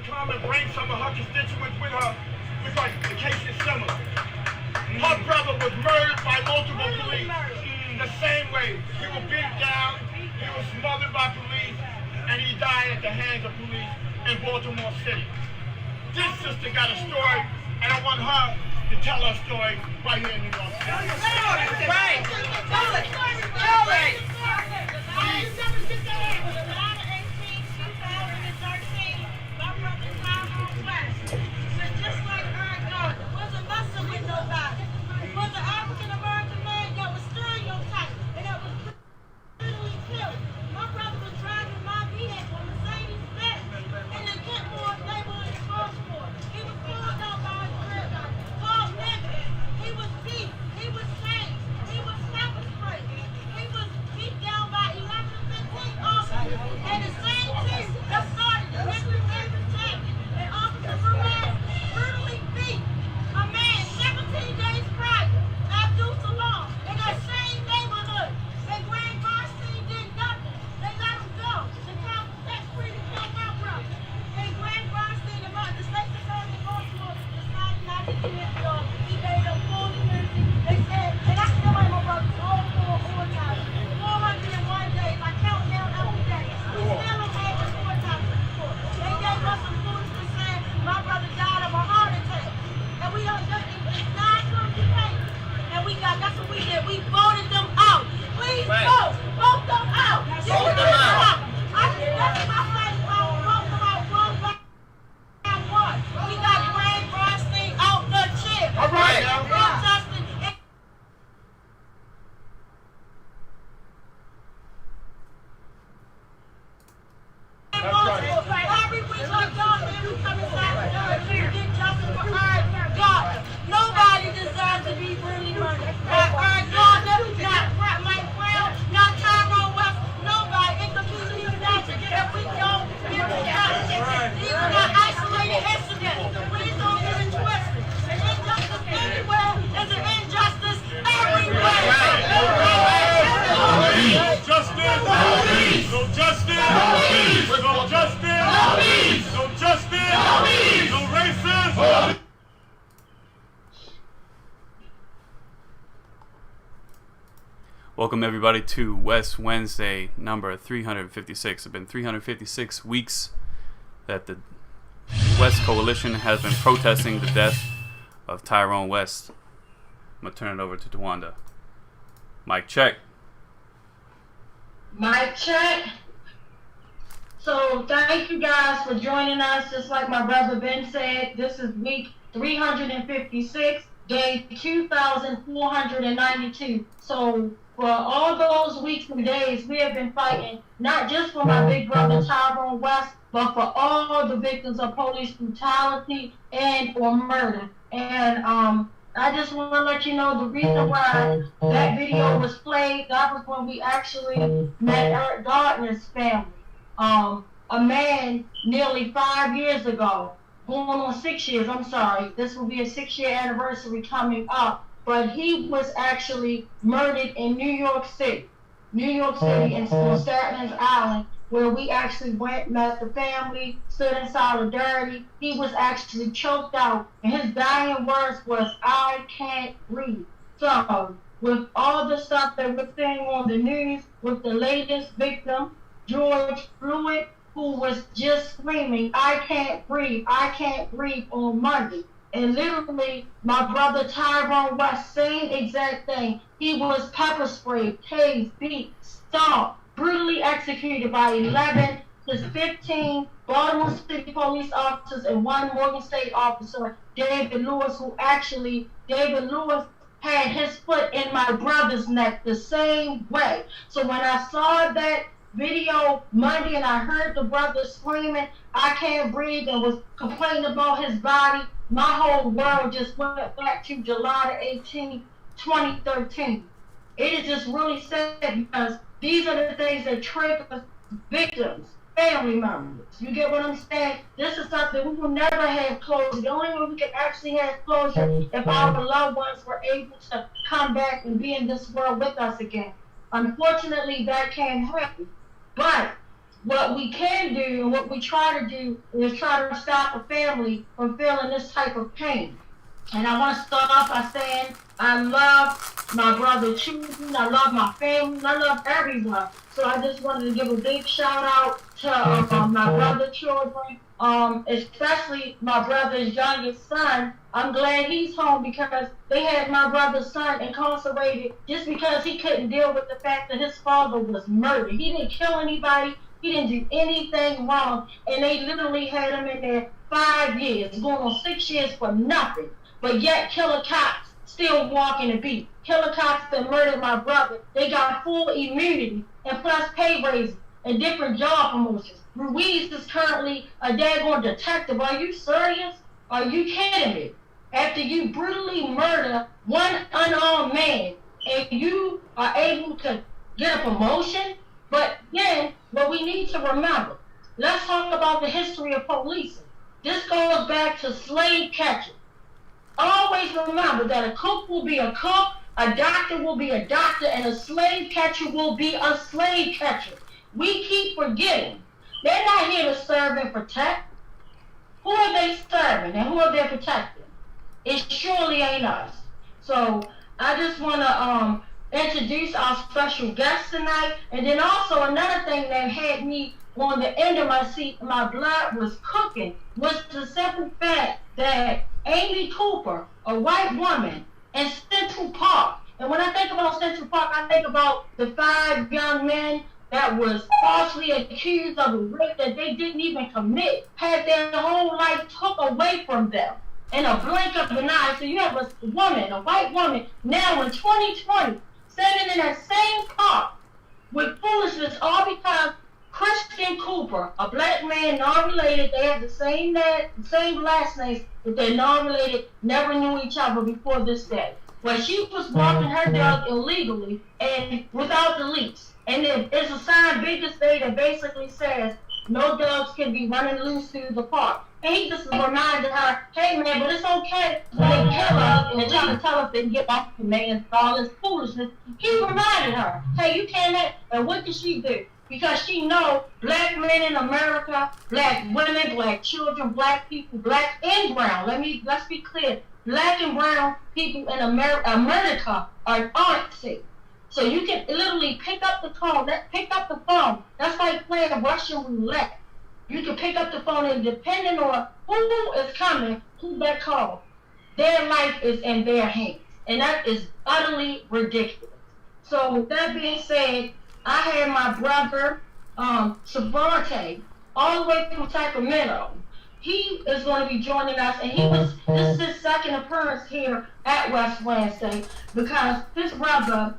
come and bring some of her constituents with her. It's like the case is similar. Her brother was murdered by multiple police. The same way. He was beat down, he was smothered by police, and he died at the hands of police in Baltimore City. This sister got a story, and I want her to tell her story right here in New York City. Right. Tell it. Tell it. Nobody deserves to be brutally murdered. Not Mike Brown, not Tyrone West, nobody. It's a community statute. If we don't give it justice, these are not isolated incidents. Please don't get it twisted. An injustice anywhere is an injustice everywhere. Justice! No justice! No justice! No justice! No racism! Welcome everybody to West Wednesday number 356. It's been 356 weeks that the West Coalition has been protesting the death of Tyrone West. I'm going to turn it over to Tawanda. Mic check. Mic check. So thank you guys for joining us. Just like my brother Ben said, this is week 356, day 2,492. So for all those weeks and days, we have been fighting, not just for my big brother Tyrone West, but for all the victims of police brutality and or murder. And I just want to let you know the reason why that video was played. That was when we actually met Eric Gardner's family. A man nearly 5 years ago, going on 6 years, I'm sorry, this will be a 6-year anniversary coming up, but he was actually murdered in New York City on Staten Island, where we actually went, met the family, stood in solidarity. He was actually choked out, and his dying words was, "I can't breathe." So, with all the stuff that we're seeing on the news, with the latest victim, George Floyd, who was just screaming, "I can't breathe, I can't breathe" on Monday. And literally, my brother Tyrone West, same exact thing. He was pepper sprayed, tased, beat, stomped, brutally executed by 11 to 15 Baltimore City police officers and one Morgan State officer, David Lewis, David Lewis had his foot in my brother's neck the same way. So when I saw that video Monday and I heard the brother screaming, "I can't breathe," and was complaining about his body, my whole world just went back to July 18, 2013. It is just really sad because these are the things that trigger victims, family members. You get what I'm saying? This is something we will never have closure. The only way we can actually have closure if our loved ones were able to come back and be in this world with us again. Unfortunately, that can't happen. But what we can do and what we try to do is try to stop a family from feeling this type of pain. And I want to start off by saying I love my brother children, I love my family, I love everyone. So I just wanted to give a big shout out to my brother children, especially my brother's youngest son. I'm glad he's home because they had my brother's son incarcerated just because he couldn't deal with the fact that his father was murdered. He didn't kill anybody. He didn't do anything wrong. And they literally had him in there 5 years, going on 6 years for nothing. But yet killer cops still walking the beat. Killer cops that murdered my brother, they got full immunity and plus pay raises and different job promotions. Ruiz is currently a daggone detective. Are you serious? Are you kidding me? After you brutally murder one unarmed man and you are able to get a promotion? But then, what we need to remember, let's talk about the history of policing. This goes back to slave catching. Always remember that a cook will be a cook, a doctor will be a doctor, and a slave catcher will be a slave catcher. We keep forgetting. They're not here to serve and protect. Who are they serving and who are they protecting? It surely ain't us. So I just want to introduce our special guest tonight. And then also another thing that had me on the end of my seat, my blood was cooking, was the simple fact that Amy Cooper, a white woman, in Central Park. And when I think about Central Park, I think about the 5 young men that was falsely accused of a rape that they didn't even commit, had their whole life took away from them in a blink of an eye. So you have a woman, a white woman, now in 2020, standing in that same park with foolishness, all because Christian Cooper, a black man, non-related, they have the same last names, but they're non-related, never knew each other before this day. Well, she was walking her dog illegally and without the leash. And there's a sign big as day that basically says no dogs can be running loose through the park. And he just reminded her, hey man, but it's okay when they kill us and they try to tell us they can get off commands, all this foolishness. He reminded her, hey, you can't have, and what did she do? Because she know black men in America, black women, black children, black people, black and brown. Let's be clear. Black and brown people in America aren't safe. So you can literally pick up the phone. That's like playing Russian roulette. You can pick up the phone and depending on who is coming, who that call, their life is in their hands. And that is utterly ridiculous. So with that being said, I had my brother, Savante, all the way from Sacramento. He is going to be joining us, and this is his second appearance here at West Wednesday because his brother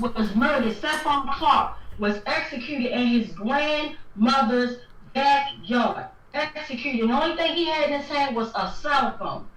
was murdered. Stephon Clark was executed in his grandmother's backyard. Executed. The only thing he had in his hand was a cell phone.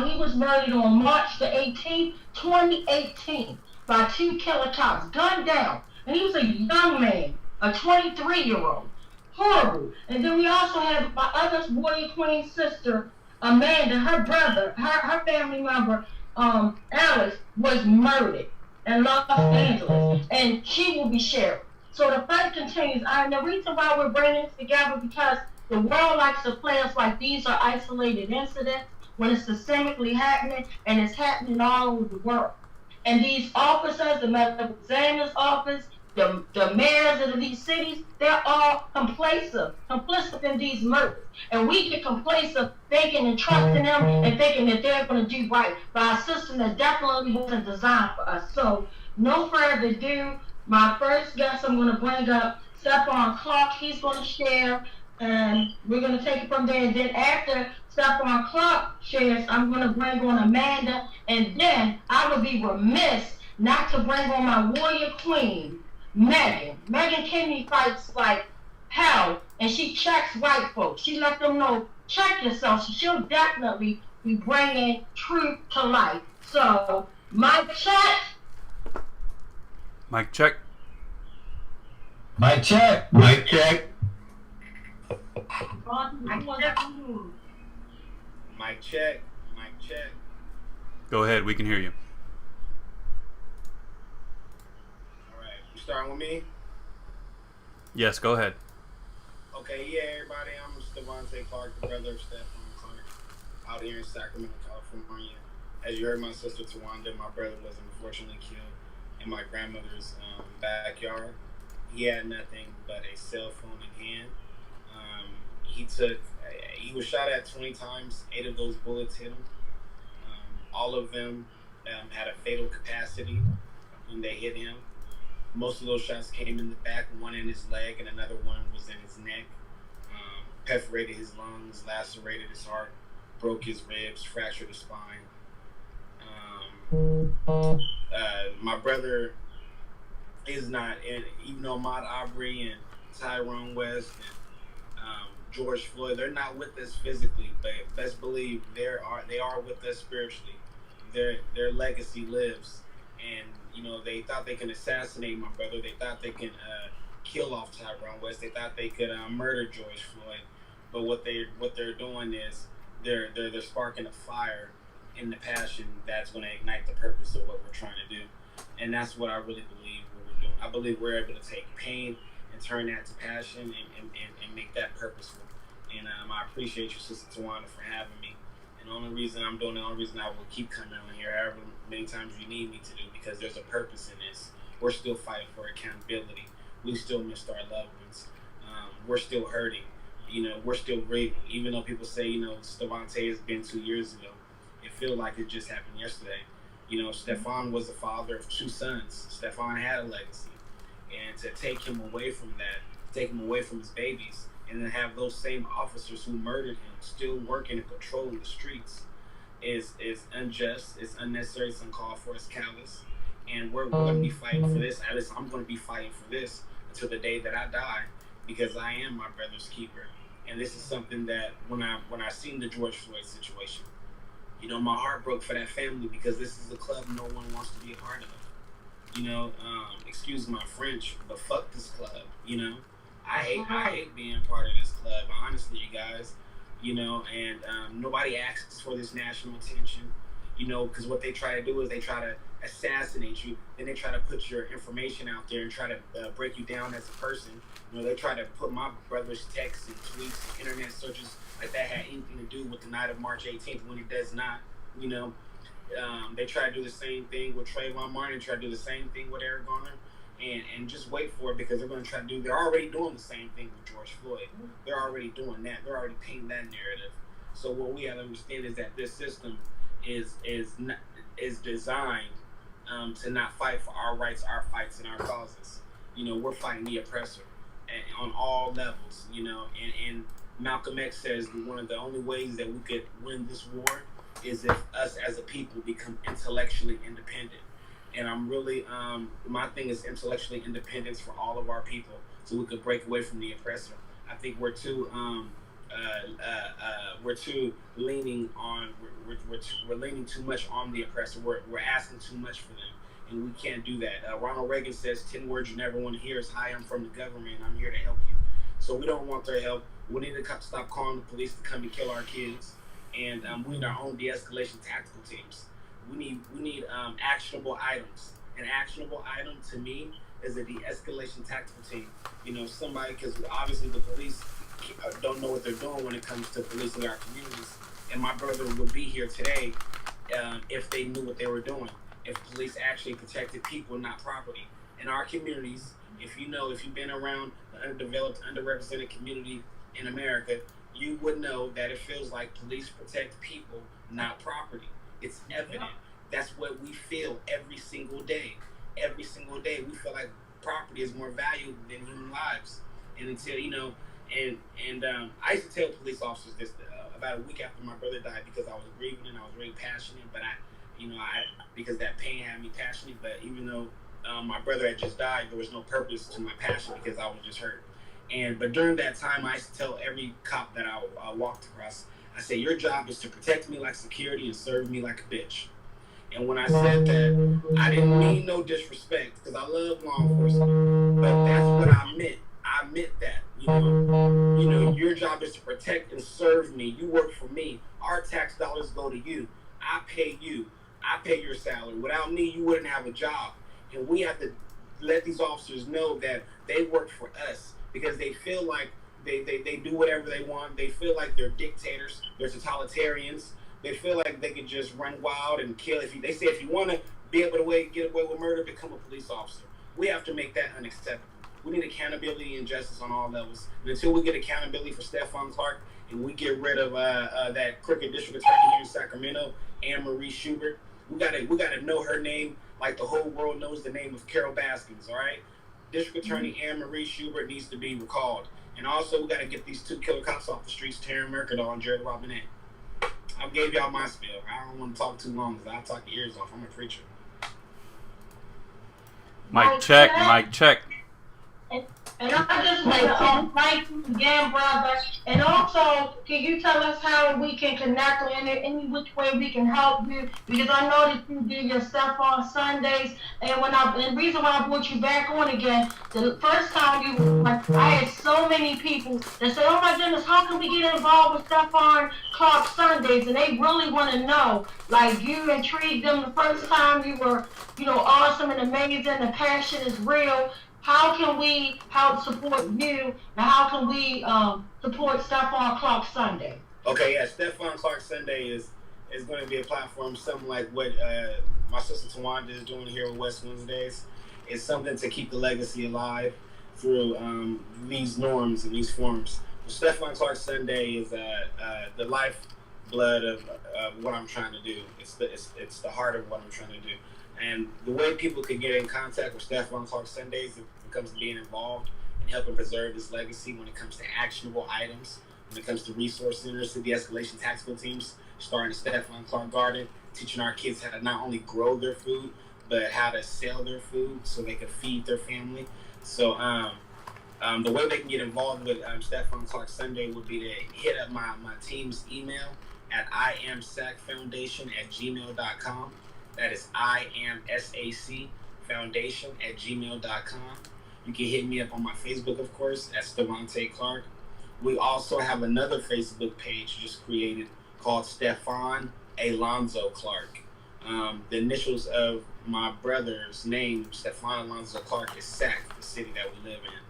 He was murdered on March the 18th, 2018 by 2 killer cops, gunned down. And he was a young man, a 23-year-old. Horrible. And then we also have my other warrior queen sister, Amanda, her brother, her family member, Alice, was murdered in Los Angeles. And she will be shared. So the fight continues. And the reason why we're bringing this together because the world likes to play us like these are isolated incidents when it's systemically happening and it's happening all over the world. And these officers, the medical examiner's office, the mayors of these cities, they're all complicit in these murders. And we get complacent thinking and trusting them and thinking that they're going to do right by a system that definitely wasn't designed for us. So, no further ado, my first guest I'm going to bring up, Stephon Clark. He's going to share, and we're going to take it from there. And then after Stephon Clark shares, I'm going to bring on Amanda, and then I would be remiss not to bring on my warrior queen, Megan. Megan Kennedy fights like hell, and she checks white folks. She let them know, check yourself. So she'll definitely be bringing truth to life. So, mic check. Mic check. Mic check. Mic check. Mic check. Mic check. Go ahead, we can hear you. All right, you starting with me? Yes, go ahead. Okay, yeah, everybody. I'm Stevante Clark, the brother of Stephon Clark, out here in Sacramento, California. As you heard, my sister Tawanda, my brother was unfortunately killed in my grandmother's backyard. He had nothing but a cell phone in hand. He was shot at 20 times. 8 of those bullets hit him. All of them had a fatal capacity when they hit him. Most of those shots came in the back, one in his leg, and another one was in his neck. Perforated his lungs, lacerated his heart, broke his ribs, fractured his spine. My brother is not, even though Ahmaud Arbery and Tyrone West and George Floyd, they're not with us physically, but best believe they are with us spiritually. Their legacy lives, and they thought they can assassinate my brother. They thought they can kill off Tyrone West. They thought they could murder George Floyd, but what they're doing is they're sparking a fire in the passion that's going to ignite the purpose of what we're trying to do, and that's what I really believe what we're doing. I believe we're able to take pain and turn that to passion and make that purposeful. And I appreciate you, Sister Tawanda, for having me. And the only reason I'm doing it, the only reason I will keep coming on here however many times you need me to do, because there's a purpose in this. We're still fighting for accountability. We still missed our loved ones. We're still hurting. We're still grieving. Even though people say, Stevante has been 2 years ago, it feels like it just happened yesterday. Stephon was the father of 2 sons. Stephon had a legacy. And to take him away from that, take him away from his babies, and then have those same officers who murdered him still working and patrolling the streets is unjust, it's unnecessary, it's uncalled for, it's callous. And we're going to be fighting for this. At least I'm going to be fighting for this until the day that I die, because I am my brother's keeper. And this is something that when I seen the George Floyd situation, my heart broke for that family, because this is a club no one wants to be a part of. Excuse my French, but fuck this club. I hate being part of this club, honestly, you guys. And nobody asks for this national attention, because what they try to do is they try to assassinate you, then they try to put your information out there and try to break you down as a person. They try to put my brother's texts and tweets and internet searches like that had anything to do with the night of March 18th, when it does not. They try to do the same thing with Trayvon Martin, try to do the same thing with Eric Garner. And just wait for it, because they're going to try to they're already doing the same thing with George Floyd. They're already doing that. They're already painting that narrative. So what we have to understand is that this system is designed to not fight for our rights, our fights, and our causes. We're fighting the oppressor on all levels, and Malcolm X says one of the only ways that we could win this war is if us as a people become intellectually independent. And I'm really, my thing is intellectually independence for all of our people, so we could break away from the oppressor. I think we're too leaning on, we're leaning too much on the oppressor. We're asking too much for them, and we can't do that. Ronald Reagan says 10 words you never want to hear is, "Hi, I'm from the government, I'm here to help you." So we don't want their help. We need to stop calling the police to come and kill our kids, and we need our own de-escalation tactical teams. We need actionable items. An actionable item to me is a de-escalation tactical team. Somebody, because obviously the police don't know what they're doing when it comes to policing our communities. And my brother would be here today if they knew what they were doing. If police actually protected people, not property. In our communities, if you've been around the underdeveloped, underrepresented community in America, you would know that it feels like police protect people, not property. It's evident. That's what we feel every single day. Every single day, we feel like property is more valuable than human lives. And until I used to tell police officers this about a week after my brother died, because I was grieving and I was really passionate. But because that pain had me passionate. But even though my brother had just died, there was no purpose to my passion, because I was just hurt. But during that time, I used to tell every cop that I walked across, I said, your job is to protect me like security and serve me like a bitch. And when I said that, I didn't mean no disrespect, because I love law enforcement. But that's what I meant. I meant that. Your job is to protect and serve me. You work for me. Our tax dollars go to you. I pay you. I pay your salary. Without me, you wouldn't have a job. And we have to let these officers know that they work for us. because they feel like they do whatever they want. They feel like they're dictators, they're totalitarians. They feel like they can just run wild and kill. They say if you want to be able to get away with murder, become a police officer. We have to make that unacceptable. We need accountability and justice on all levels. And until we get accountability for Stephon Clark and we get rid of that crooked district attorney here in Sacramento, Anne Marie Schubert, we gotta know her name like the whole world knows the name of Carol Baskins. All right, District Attorney Anne Marie Schubert needs to be recalled. And also, we gotta get these 2 killer cops off the streets, Taryn Mercadal and Jared Robinette. I gave y'all my spiel. I don't want to talk too long because I'll talk your ears off. I'm a preacher. Mic check, mic check. And I just want to thank you again, brother. And also, can you tell us how we can connect or any which way we can help you? Because I know that you do your stuff on Sundays. And the reason why I brought you back on again, the first time you were like, I had so many people that said, oh my goodness, how can we get involved with Stephon Clark Sundays? And they really want to know, like, you intrigued them the first time. You were, awesome and amazing. The passion is real. How can we help support you, and how can we support Stephon Clark Sunday? Okay, yeah, Stephon Clark Sunday is going to be a platform, something like what my sister Tawanda is doing here with West Wednesdays. It's something to keep the legacy alive through these norms and these forms. So Stephon Clark Sunday is the lifeblood of what I'm trying to do. It's the heart of what I'm trying to do. And the way people can get in contact with Stephon Clark Sundays, when it comes to being involved and helping preserve this legacy, when it comes to actionable items, when it comes to resource centers, to de-escalation tactical teams, starting the Stephon Clark Garden, teaching our kids how to not only grow their food, but how to sell their food so they can feed their family. So the way they can get involved with Stephon Clark Sunday would be to hit up my team's email at iamsacfoundation@gmail.com. That is iamsacfoundation@gmail.com. You can hit me up on my Facebook, of course, at Stevante Clark. We also have another Facebook page just created called Stephon Alonzo Clark. The initials of my brother's name, Stephon Alonzo Clark, is SAC, the city that we live in.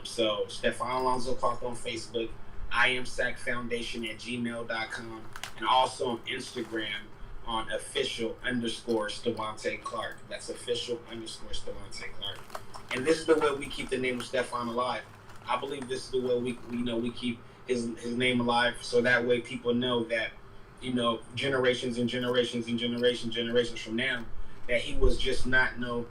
So Stephon Alonzo Clark on Facebook, iamsacfoundation@gmail.com, and also on Instagram on official_Stevante Clark. That's official_Stevante Clark. And this is the way we keep the name of Stephon alive. I believe this is the way we keep his name alive, so that way people know that, generations and generations and generations from now, that he was just not no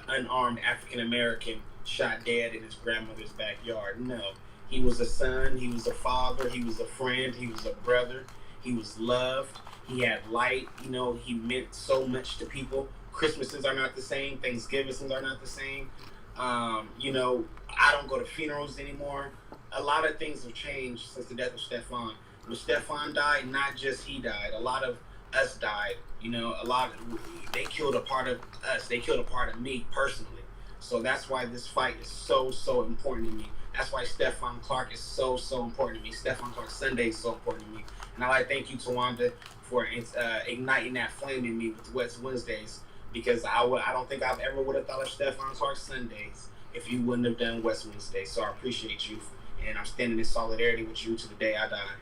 unarmed African American shot dead in his grandmother's backyard. No, he was a son, he was a father, he was a friend, he was a brother, he was loved. He had light, he meant so much to people. Christmases are not the same. Thanksgivings are not the same. I don't go to funerals anymore. A lot of things have changed since the death of Stephon. When Stephon died, not just he died. A lot of us died. They killed a part of us. They killed a part of me personally. So that's why this fight is so, so important to me. That's why Stephon Clark is so, so important to me. Stephon Clark Sunday is so important to me. And I thank you, Tawanda, for igniting that flame in me with West Wednesdays, because I don't think I ever would have thought of Stephon Clark Sundays if you wouldn't have done West Wednesdays. So I appreciate you, and I'm standing in solidarity with you to the day I die.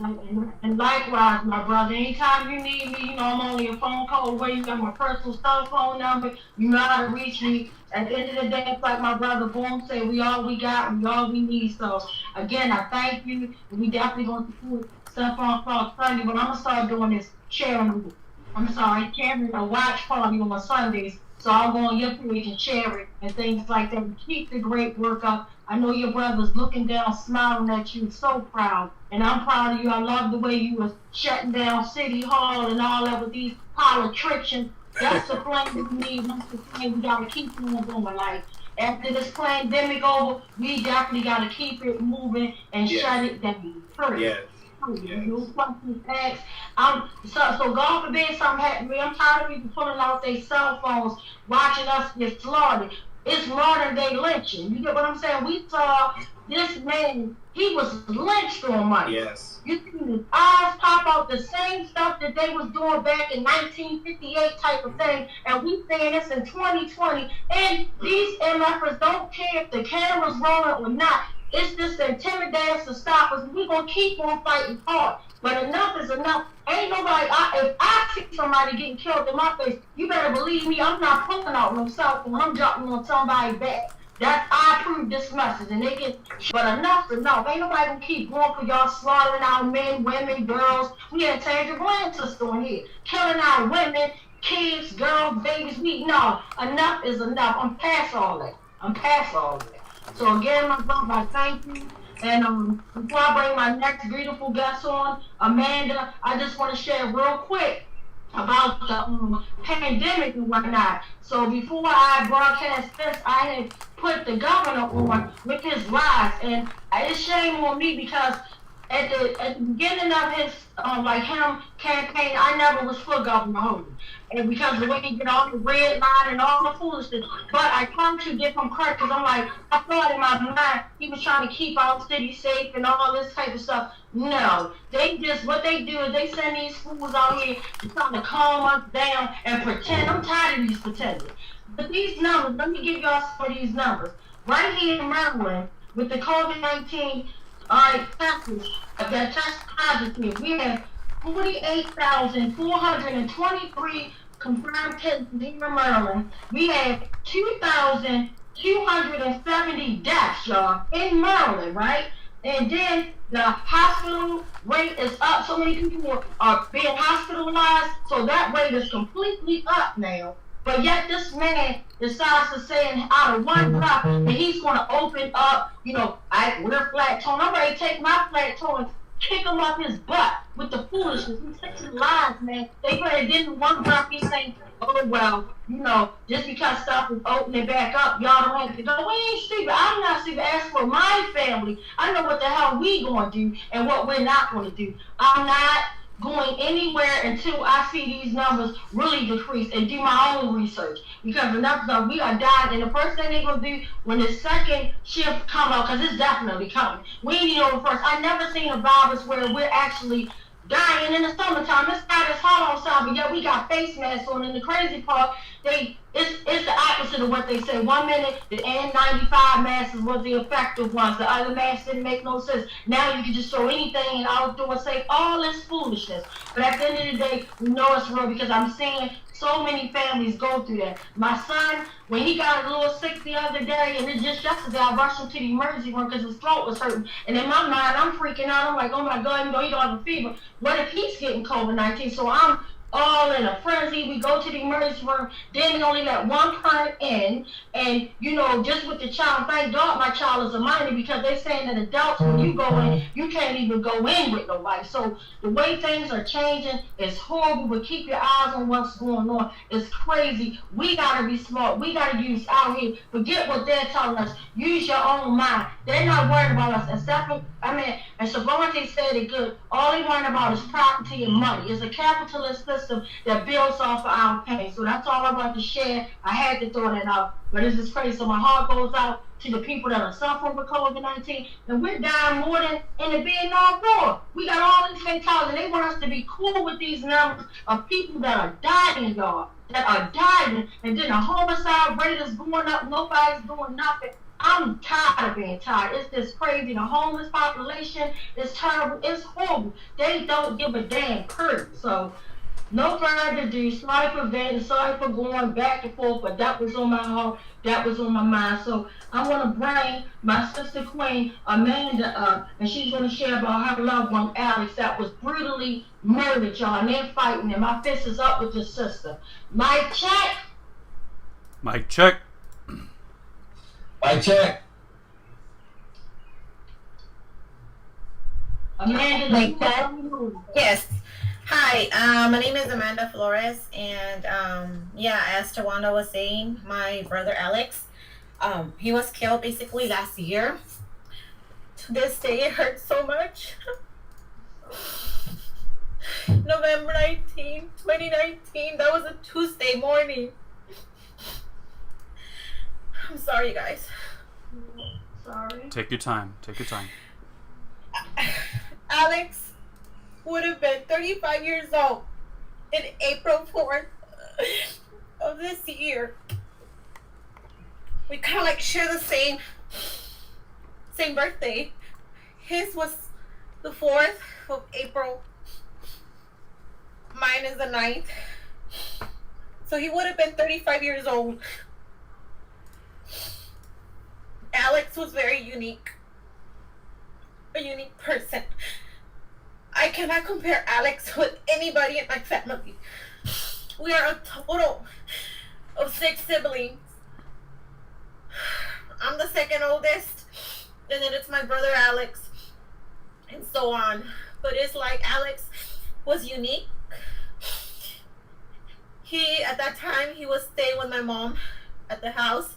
And likewise, my brother, anytime you need me, I'm only a phone call away. You got my personal cell phone number. You know how to reach me. At the end of the day, it's like my brother Boom said, we all we got, we all we need. So, again, I thank you. And we definitely going to put Stephon Clark Sunday, but I'm going to start doing this sharing a watch party on Sundays. So I'll go on your page and share it and things like that. Keep the great work up. I know your brother's looking down, smiling at you, so proud. And I'm proud of you. I love the way you was shutting down City Hall and all that with these politicians. That's the flame we need. That's the flame we got to keep on going. Like, after this pandemic over, we definitely got to keep it moving and shut it down. Yes. No questions asked. So God forbid something happened to me. I'm tired of people pulling out their cell phones, watching us get slaughtered. It's modern day lynching. You get what I'm saying? We saw this man, he was lynched on Monday. Yes. You see his eyes pop out, the same stuff that they was doing back in 1958 type of thing, and we saying this in 2020, and these MFers don't care if the camera's rolling or not. It's just to intimidate us to stop us. We're going to keep on fighting hard. But enough is enough. Ain't nobody, if I see somebody getting killed in my face, you better believe me, I'm not pulling out no cell phone. I'm jumping on somebody's back. I approve this message, and they get. But enough's enough. Ain't nobody gonna keep going for y'all slaughtering our men, women, girls. We had Sandra Bland sister on here, killing our women, kids, girls, babies. No, enough is enough. I'm past all that. So again, my brother, I thank you. And before I bring my next beautiful guest on, Amanda, I just want to share real quick about the pandemic and whatnot. So before I broadcast this, I had put the governor on with his lies, and it's shame on me because at the beginning of his him campaign, I never was for Governor Hogan, and because the way he did all the red line and all the foolishness. But I come to give him credit because I'm like, I thought in my mind he was trying to keep our city safe and all this type of stuff. No, what they do is they send these fools out here to try to calm us down and pretend. I'm tired of these pretending. But these numbers, let me give y'all some of these numbers. Right here in Maryland, with the COVID-19 tests that test positive, we have 48,423 confirmed cases in Maryland. We have 2,270 deaths, y'all, in Maryland, right? And then the hospital rate is up. So many people are being hospitalized, so that rate is completely up now. But yet this man decides to say out of one breath that he's going to open up, we're flat tone. I'm ready to take my flat tone and kick him up his butt with the foolishness. He's taking lies, man. They didn't one breath he's saying, oh, well, just because stuff is opening back up, y'all don't have to go. We ain't stupid. I'm not stupid. As for my family, I know what the hell we going to do and what we're not going to do. I'm not going anywhere until I see these numbers really decrease and do my own research, because enough of we are dying, and the first thing they're going to do when the second shift come out, because it's definitely coming, we need to know first. I never seen a virus where we're actually dying in the summertime. It's not as hot outside, but yet we got face masks on, and the crazy part, it's the opposite of what they say. 1 minute, the N95 masks was the effective ones. The other masks didn't make no sense. Now you can just throw anything in outdoor safe. All this foolishness. But at the end of the day, we know it's real because I'm seeing so many families go through that. My son, when he got a little sick the other day, and it's just yesterday, I rushed him to the emergency room because his throat was hurting. And in my mind, I'm freaking out. I'm like, oh my God, he don't have a fever. What if he's getting COVID-19? So I'm all in a frenzy. We go to the emergency room. Then we only let one parent in. And, just with the child, thank God my child is a minor, because they're saying that adults, when you go in, you can't even go in with nobody. So the way things are changing is horrible, but keep your eyes on what's going on. It's crazy. We got to be smart. We got to use out here. Forget what they're telling us. Use your own mind. They're not worried about us. And Savante said it good. All they worry about is property and money. It's a capitalist system that builds off of our pain. So that's all I wanted to share. I had to throw that out. But this is crazy. So my heart goes out to the people that are suffering with COVID-19. And we're dying more than in the Vietnam War. We got all these fatalities. They want us to be cool with these numbers of people that are dying, y'all. That are dying. And then the homicide rate is going up. Nobody's doing nothing. I'm tired of being tired. It's just crazy. The homeless population is terrible. It's horrible. They don't give a damn period. So, no further ado. Sorry for venting. Sorry for going back and forth, but that was on my heart. That was on my mind. So, I'm going to bring my sister queen, Amanda, up, and she's going to share about her loved one, Alex, that was brutally murdered, y'all. And they're fighting, and my fist is up with your sister. Mic check. Mic check. Mic check. Amanda, yes. Hi, my name is Amanda Flores, and as Tawanda was saying, my brother Alex, he was killed basically last year. To this day, it hurts so much. November 19, 2019, that was a Tuesday morning. I'm sorry, guys. Sorry. Take your time. Take your time. Alex would have been 35 years old in April 4th of this year. We kind of like share the same birthday. His was the 4th of April. Mine is the 9th. So he would have been 35 years old. Alex was very unique. A unique person. I cannot compare Alex with anybody in my family. We are a total of 6 siblings. I'm the second oldest, and then it's my brother Alex, and so on. But it's like Alex was unique. He, at that time, he was staying with my mom at the house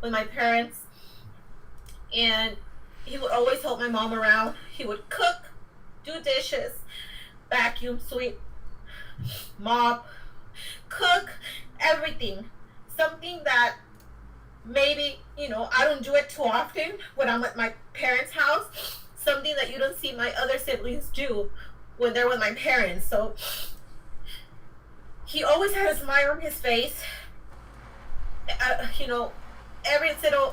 with my parents, and he would always help my mom around. He would cook, do dishes, vacuum, sweep, mop, cook, everything. Something that maybe, you know, I don't do it too often when I'm at my parents' house. Something that you don't see my other siblings do when they're with my parents. So he always had a smile on his face. You know,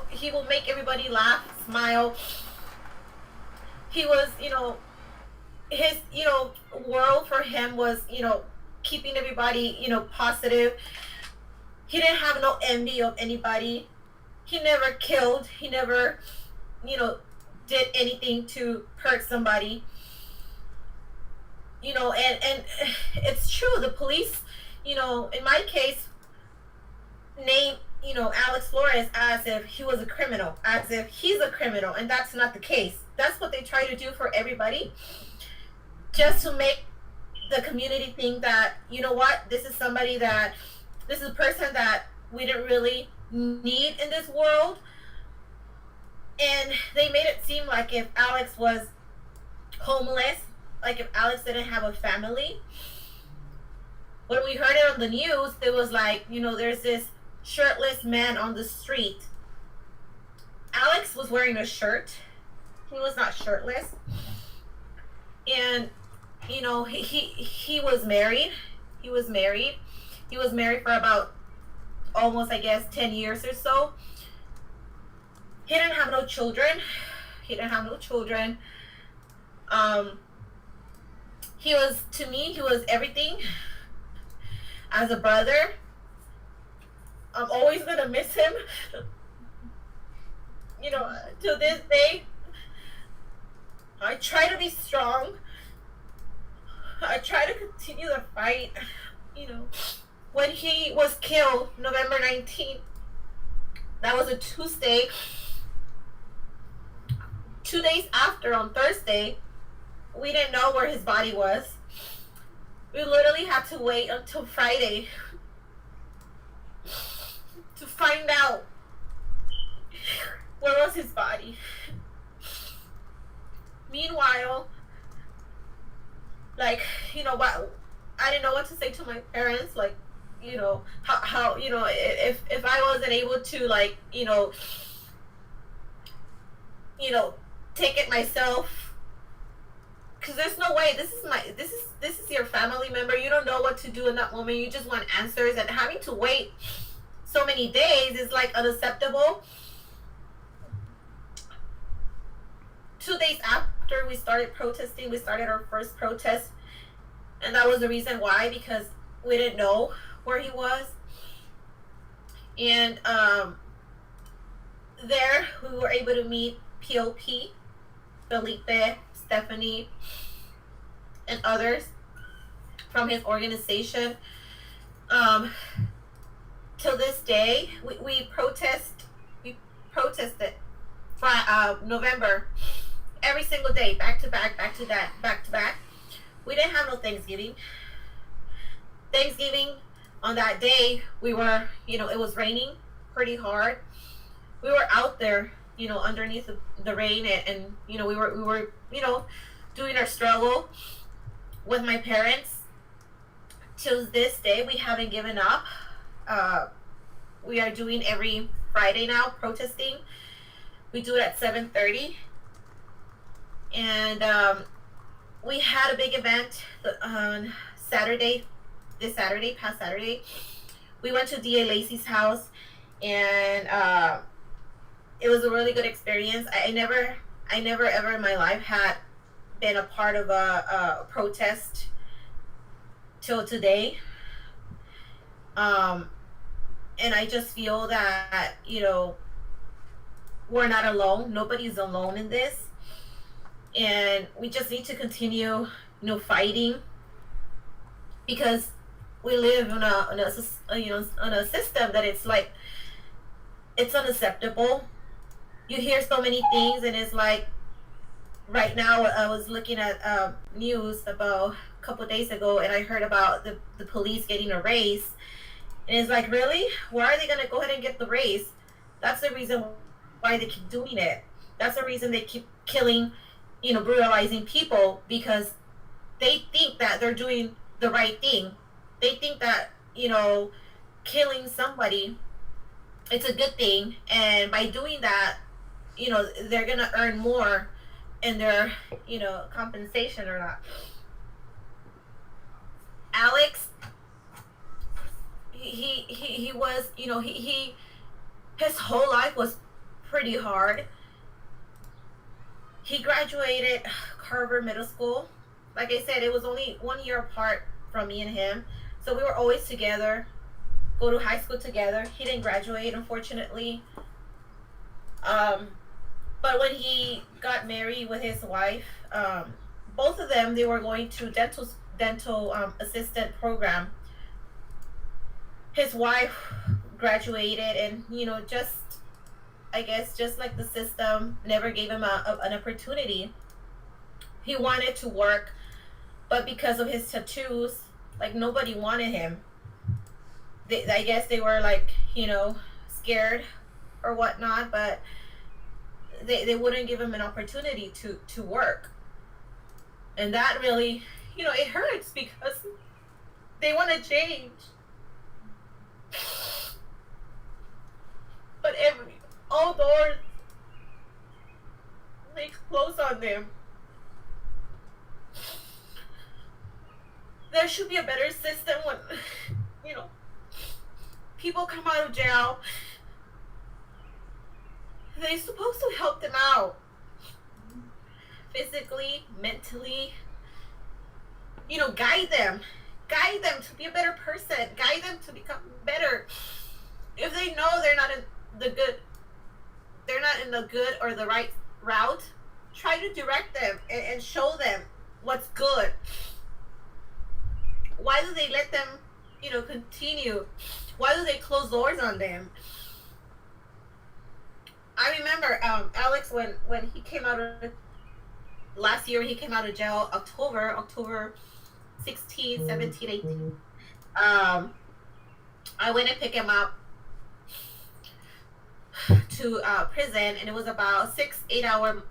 he will make everybody laugh, smile. He was, you know, his, you know, world for him was, you know, keeping everybody, you know, positive. He didn't have no envy of anybody. He never killed. He never, you know, did anything to hurt somebody. You know, and it's true. The police, you know, in my case, named, you know, Alex Flores as if he was a criminal, as if he's a criminal, and that's not the case. That's what they try to do for everybody, just to make the community think that, you know what, this is somebody that, this is a person that we didn't really need in this world. And they made it seem like if Alex was homeless, like if Alex didn't have a family. When we heard it on the news, it was like, you know, there's this shirtless man on the street. Alex was wearing a shirt. He was not shirtless. And, you know, he was married. He was married. He was married for about almost, I guess, 10 years or so. He didn't have no children. He didn't have no children. He was, to me, he was everything. As a brother, I'm always gonna miss him. You know, to this day, I try to be strong. I try to continue the fight. You know, when he was killed, November 19th, that was a Tuesday. 2 days after, on Thursday, we didn't know where his body was. We literally had to wait until Friday to find out where was his body. Meanwhile, like, you know what, I didn't know what to say to my parents, like, you know, how you know, if I wasn't able to, like, you know, take it myself, because there's no way, this is your family member. You don't know what to do in that moment. You just want answers, and having to wait so many days is like unacceptable. 2 days after we started protesting, we started our first protest, and that was the reason why, because we didn't know where he was. And there we were able to meet POP, Felipe, Stephanie, and others from his organization. Till this day, we protested November every single day, back to back. We didn't have no Thanksgiving. On that day, we were, you know, it was raining pretty hard. We were out there, you know, underneath the rain, and you know, we were, you know, doing our struggle with my parents. Till this day, we haven't given up. We are doing every Friday now, protesting. We do it at 7:30, and we had a big event on Saturday. Past Saturday, we went to DA Lacey's house, and it was a really good experience. I never ever in my life had been a part of a protest till today. And I just feel that, we're not alone. Nobody's alone in this. And we just need to continue, fighting, because we live in a system that it's like, it's unacceptable. You hear so many things, and it's like, right now I was looking at news about a couple days ago, and I heard about the police getting a raise, and it's like, really? Why are they going to go ahead and get the raise? That's the reason why they keep doing it. That's the reason they keep killing, brutalizing people, because they think that they're doing the right thing. They think that, killing somebody, it's a good thing, and by doing that, they're going to earn more in their, compensation or not. Alex, he was, his whole life was pretty hard. He graduated Carver Middle School. Like I said, it was only 1 year apart from me and him. So we were always together, go to high school together. He didn't graduate, unfortunately. But when he got married with his wife, both of them, they were going to dental assistant program. His wife graduated, and I guess just like the system never gave him an opportunity. He wanted to work, but because of his tattoos, like, nobody wanted him. I guess they were like, scared or whatnot, but they wouldn't give him an opportunity to work. And that really, it hurts, because they want to change. But all doors, they close on them. There should be a better system when, people come out of jail. They're supposed to help them out. Physically, mentally. Guide them. Guide them to be a better person. Guide them to become better. If they know they're not in the good or the right route, try to direct them and show them what's good. Why do they let them, continue? Why do they close doors on them? I remember Alex, when he came out of last year, he came out of jail October 16, 17, 18. I went and picked him up to prison, and it was about 6-8 hour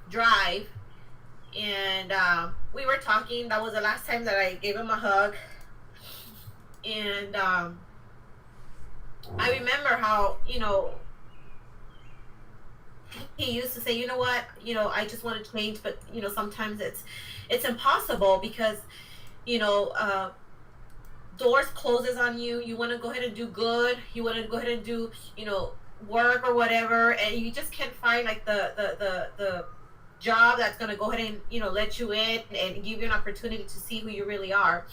drive, and we were talking. That was the last time that I gave him a hug, and I remember how he used to say, you know what, I just want to change, but sometimes it's impossible, because doors closes on you. You want to go ahead and do good. You want to go ahead and do work or whatever, and you just can't find like the job that's going to go ahead and let you in and give you an opportunity to see who you really are.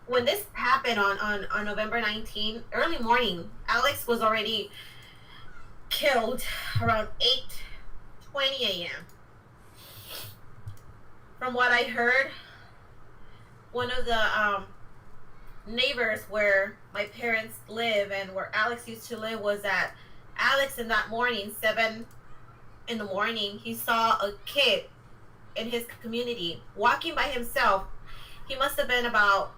When this happened on November 19, early morning, Alex was already killed around 8:20 a.m. From what I heard, one of the neighbors where my parents live and where Alex used to live was that Alex, in that morning, 7 in the morning, he saw a kid in his community walking by himself. He must have been about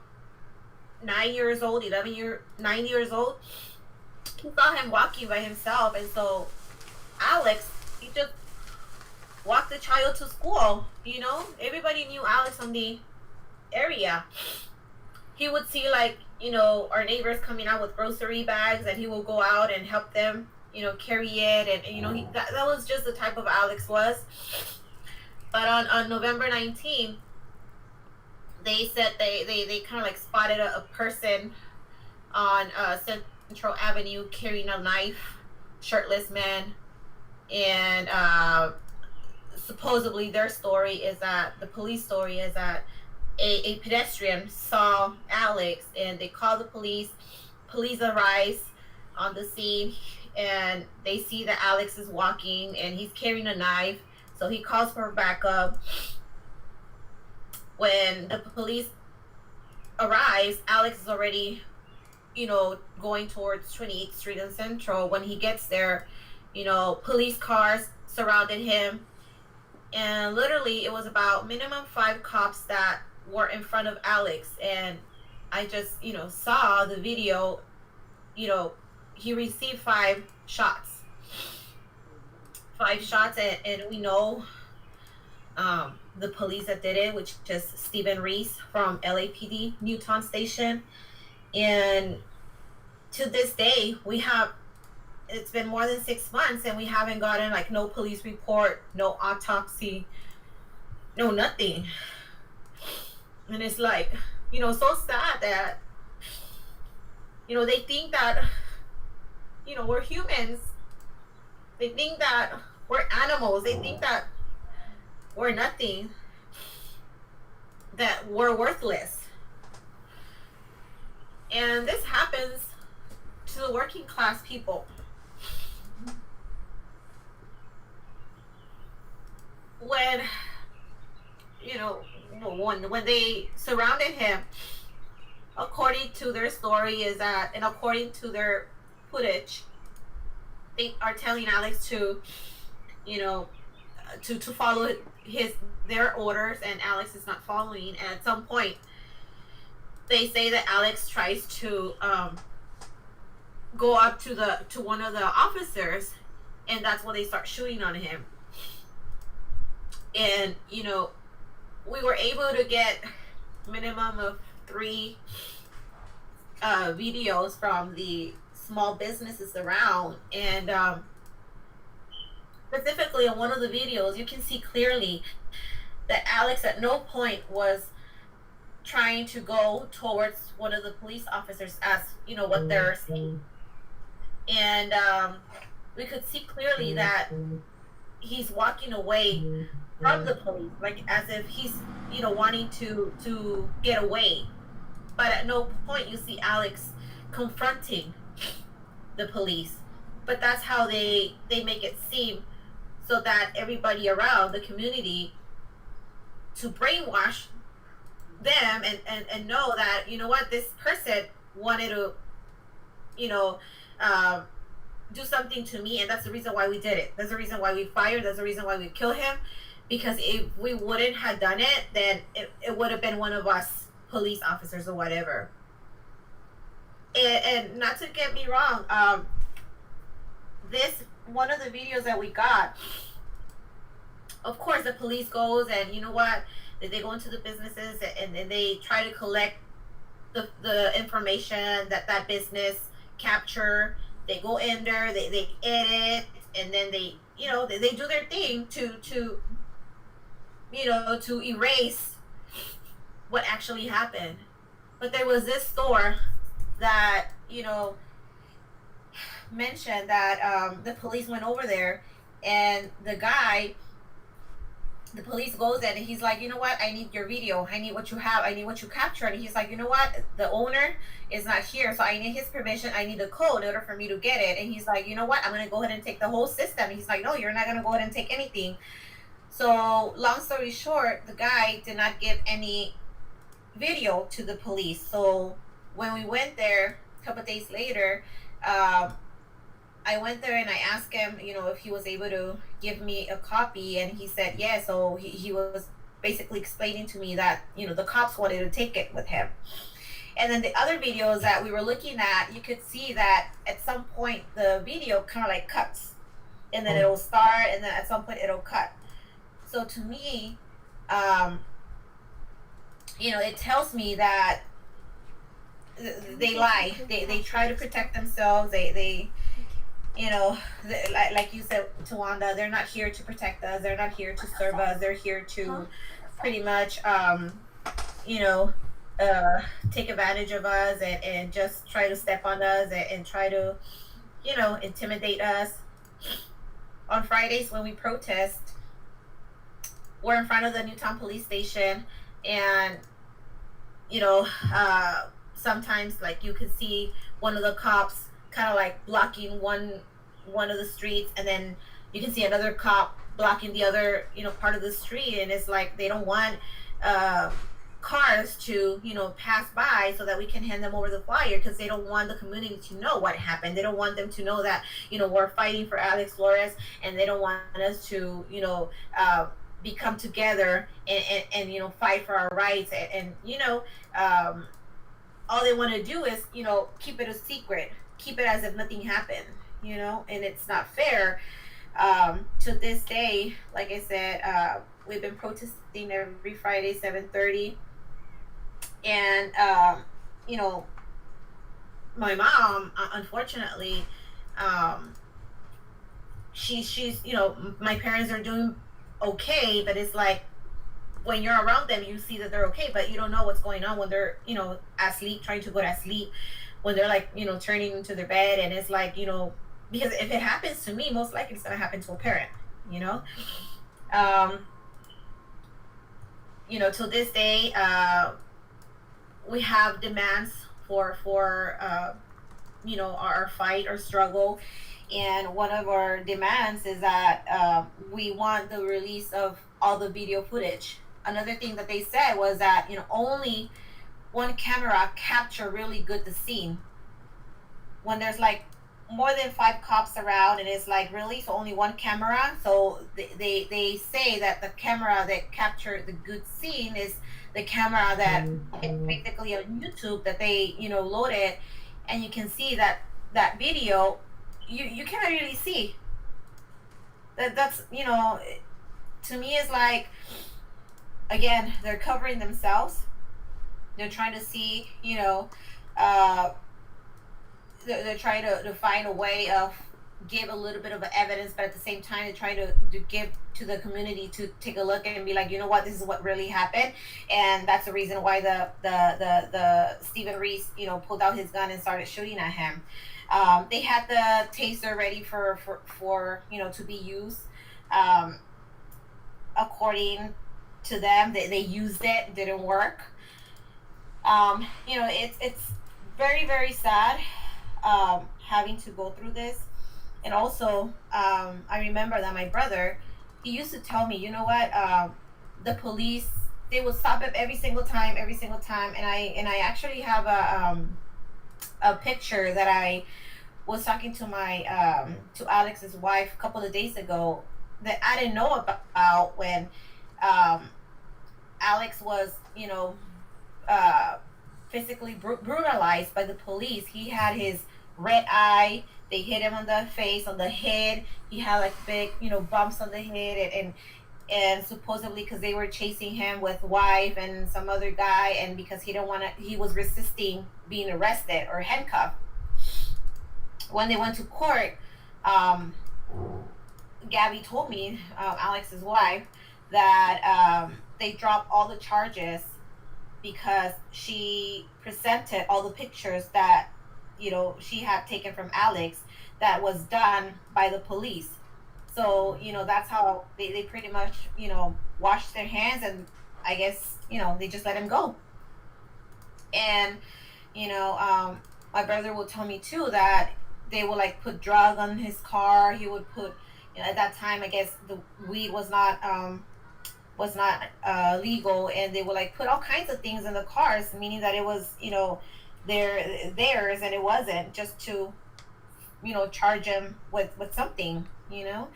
9 years old, 9 years old. He saw him walking by himself, and so Alex, he just walked the child to school. Everybody knew Alex from the area. he would see like, you know, our neighbors coming out with grocery bags, and he will go out and help them, you know, carry it. And you know, that was just the type of Alex was. But on November 19th, they said they kind of like spotted a person on Central Avenue carrying a knife, shirtless man. And supposedly their story is that, the police story is that a pedestrian saw Alex and they call the police. Police arrives on the scene and they see that Alex is walking and he's carrying a knife. So he calls for backup. When the police arrives, Alex is already, you know, going towards 28th Street and Central. When he gets there, you know, police cars surrounded him. And literally, it was about minimum 5 cops that were in front of Alex. And I just, you know, saw the video, you know, he received 5 shots. 5 shots, and we know the police that did it, which is Stephen Reese from LAPD Newtown Station. And to this day, it's been more than 6 months and we haven't gotten like no police report, no autopsy, no nothing. And it's like, you know, so sad that, you know, they think that, you know, we're humans. They think that we're animals. They think that we're nothing, that we're worthless. And this happens to the working class people. When, you know, when they surrounded him, according to their story is that, and according to their footage, they are telling Alex to, you know, to follow their orders, and Alex is not following. And at some point, they say that Alex tries to go up to one of the officers, and that's when they start shooting on him. And you know, we were able to get minimum of 3 videos from the small businesses around, and specifically on one of the videos you can see clearly that Alex at no point was trying to go towards one of the police officers, as you know what they're saying. And we could see clearly that he's walking away from the police, like as if he's, you know, wanting to get away. But at no point you see Alex confronting the police. But that's how they make it seem, so that everybody around the community, to brainwash them and know that, you know what, this person wanted to, you know, do something to me, and that's the reason why we did it. That's the reason why we fired. That's the reason why we killed him. Because if we wouldn't have done it, then it would have been one of us police officers or whatever. And not to get me wrong, this one of the videos that we got, of course the police goes and, you know what, they go into the businesses and they try to collect the information that business capture. They go in there, they edit, and then they, you know, they do their thing to you know, to erase what actually happened. But there was this store that, you know, mentioned that the police went over there, and the police goes in and he's like, you know what, I need your video, I need what you have, I need what you captured. And he's like, you know what, the owner is not here, so I need his permission, I need a code in order for me to get it. And he's like, you know what, I'm gonna go ahead and take the whole system. And he's like, no, you're not gonna go ahead and take anything. So long story short, the guy did not give any video to the police. So when we went there a couple of days later, I went there and I asked him, you know, if he was able to give me a copy, and he said yes. So he was basically explaining to me that, you know, the cops wanted to take it with him. And then the other videos that we were looking at, you could see that at some point the video kind of like cuts, and then it'll start, and then at some point it'll cut. So to me, you know, it tells me that they lie. They try to protect themselves. They you know, like you said, Tawanda, they're not here to protect us. They're not here to serve us. They're here to pretty much, you know, take advantage of us and just try to step on us and try to, you know, intimidate us. On Fridays when we protest, we're in front of the Newtown police station, and you know, sometimes like you can see one of the cops kind of like blocking one of the streets, and then you can see another cop blocking the other, you know, part of the street, and it's like they don't want cars to, you know, pass by so that we can hand them over the flyer, because they don't want the community to know what happened. They don't want them to know that, you know, we're fighting for Alex Flores, and they don't want us to, you know, become together and you know, fight for our rights, and you know, all they want to do is, you know, keep it a secret, keep it as if nothing happened, you know, and it's not fair. To this day, like I said, we've been protesting every Friday 7:30, and you know, my mom, unfortunately, she's you know, my parents are doing okay, but it's like when you're around them, you see that they're okay, but you don't know what's going on when they're, you know, asleep, trying to go to sleep, when they're like, you know, turning into their bed, and it's like, you know, because if it happens to me, most likely it's gonna happen to a parent, you know. You know, to this day, we have demands for you know, our fight or struggle, and one of our demands is that we want the release of all the video footage. Another thing that they said was that, you know, only one camera capture really good the scene. When there's like more than 5 cops around, and it's like, really, so only one camera? So they say that the camera that captured the good scene is the camera that is basically on YouTube that they, you know, loaded, and you can see that video, you cannot really see. That's, you know, to me it's like, again, they're covering themselves. They're trying to see, you know, they're trying to find a way of give a little bit of evidence, but at the same time they're trying to give to the community to take a look and be like, you know what, this is what really happened. And that's the reason why the Stephen Reese, you know, pulled out his gun and started shooting at him. They had the taser ready for you know, to be used. According to them, they used it didn't work. You know, it's very, very sad having to go through this. And also, I remember that my brother, he used to tell me, you know what, the police, they would stop him every single time, and I actually have a picture that I was talking to my to Alex's wife a couple of days ago that I didn't know about, when Alex was, you know, physically brutalized by the police. He had his red eye. They hit him on the face, on the head. He had like big, you know, bumps on the head, and supposedly because they were chasing him with wife and some other guy, and because he didn't want to, he was resisting being arrested or handcuffed. When they went to court, Gabby told me, Alex's wife, that they dropped all the charges because she presented all the pictures that, you know, she had taken from Alex that was done by the police. So, you know, that's how they pretty much, you know, washed their hands, and I guess, you know, they just let him go. And, you know, my brother will tell me too that they would like put drugs on his car. He would put, you know, at that time, I guess the weed was not legal, and they would like put all kinds of things in the cars, meaning that it was, you know, theirs, and it wasn't, just to, you know, charge him with something, you know.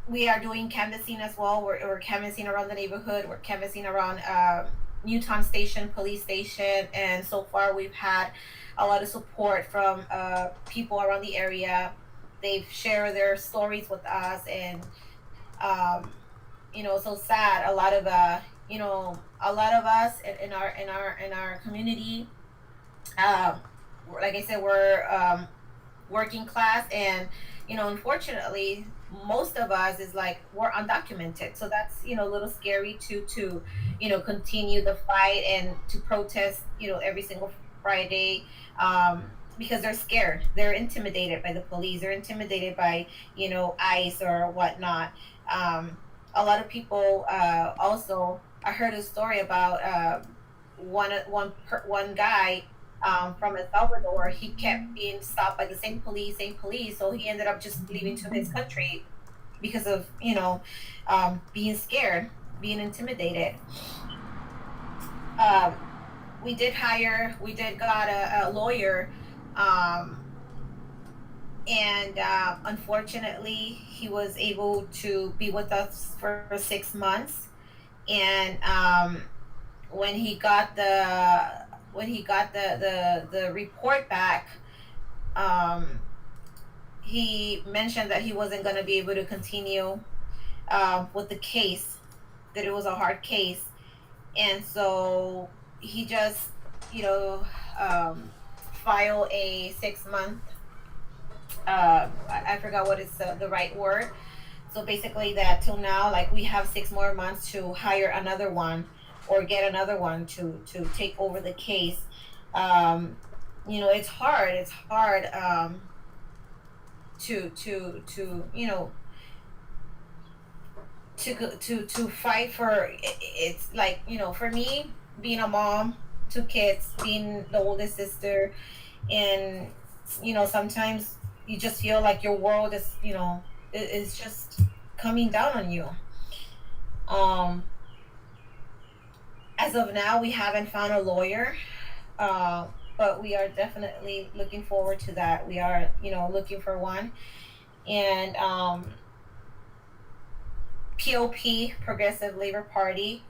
We are doing canvassing as well. We're canvassing around the neighborhood. We're canvassing around Newtown Station, police station, and so far we've had a lot of support from people around the area. They've shared their stories with us, and you know, so sad. A lot of a lot of us in our community, like I said, we're working class, and unfortunately, most of us is like we're undocumented, so that's a little scary to continue the fight and to protest every single Friday, because they're scared, they're intimidated by the police, they're intimidated by ICE or whatnot. A lot of people also, I heard a story about one guy from El Salvador. He kept being stopped by the same police, so he ended up just leaving to his country because of being scared, being intimidated. Um, we did got a lawyer, and unfortunately, he was able to be with us for 6 months, and when he got the report back, um, he mentioned that he wasn't going to be able to continue with the case, that it was a hard case, and so he just filed a 6 month. I forgot what is the right word. So basically, that till now, like, we have 6 more months to hire another one or get another one to take over the case. It's hard. It's hard to fight for. It's like, for me, being a mom, 2 kids, being the oldest sister, and sometimes you just feel like your world is just coming down on you. Um, as of now, we haven't found a lawyer, but we are definitely looking forward to that. We are, looking for one, and POP, Progressive Labor Party,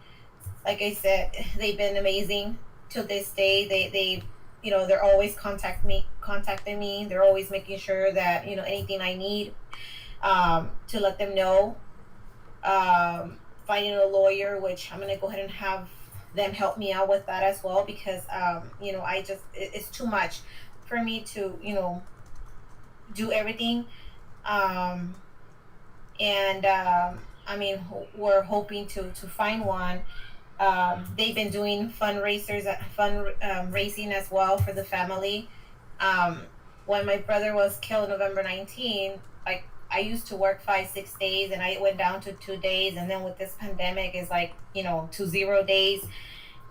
like I said, they've been amazing to this day. They they're always contacting me. They're always making sure that anything I need, to let them know. Finding a lawyer, which I'm gonna go ahead and have them help me out with that as well, because it's too much for me to do everything. Um, and we're hoping to find one. They've been doing raising as well for the family. Um, when my brother was killed November 19, like, I used to work 5-6 days, and I went down to 2 days, and then with this pandemic is like to 0 days.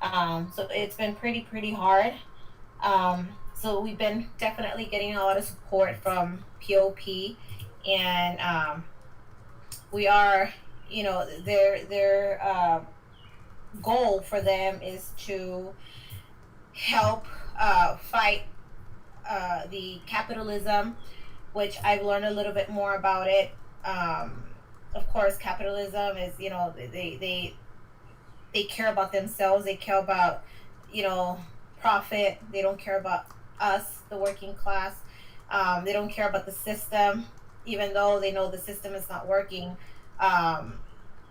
So it's been pretty hard. So we've been definitely getting a lot of support from POP, and we are their goal for them is to help fight the capitalism, which I've learned a little bit more about it. Of course, capitalism is, they care about themselves. They care about, profit. They don't care about us, the working class. They don't care about the system, even though they know the system is not working.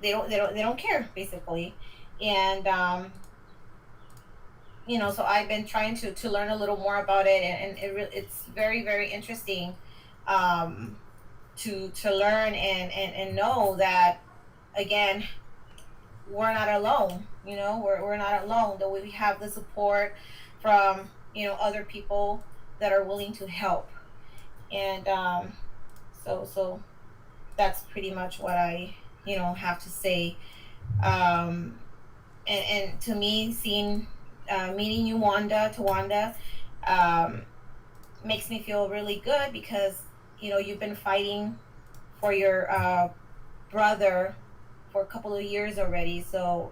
They don't care, basically. And so I've been trying to learn a little more about it, and it's very, very interesting, to learn and know that, again, we're not alone. We're not alone. That we have the support from other people that are willing to help, and so that's pretty much what I have to say. And to me, meeting you, Tawanda, makes me feel really good, because you've been fighting for your brother for a couple of years already, so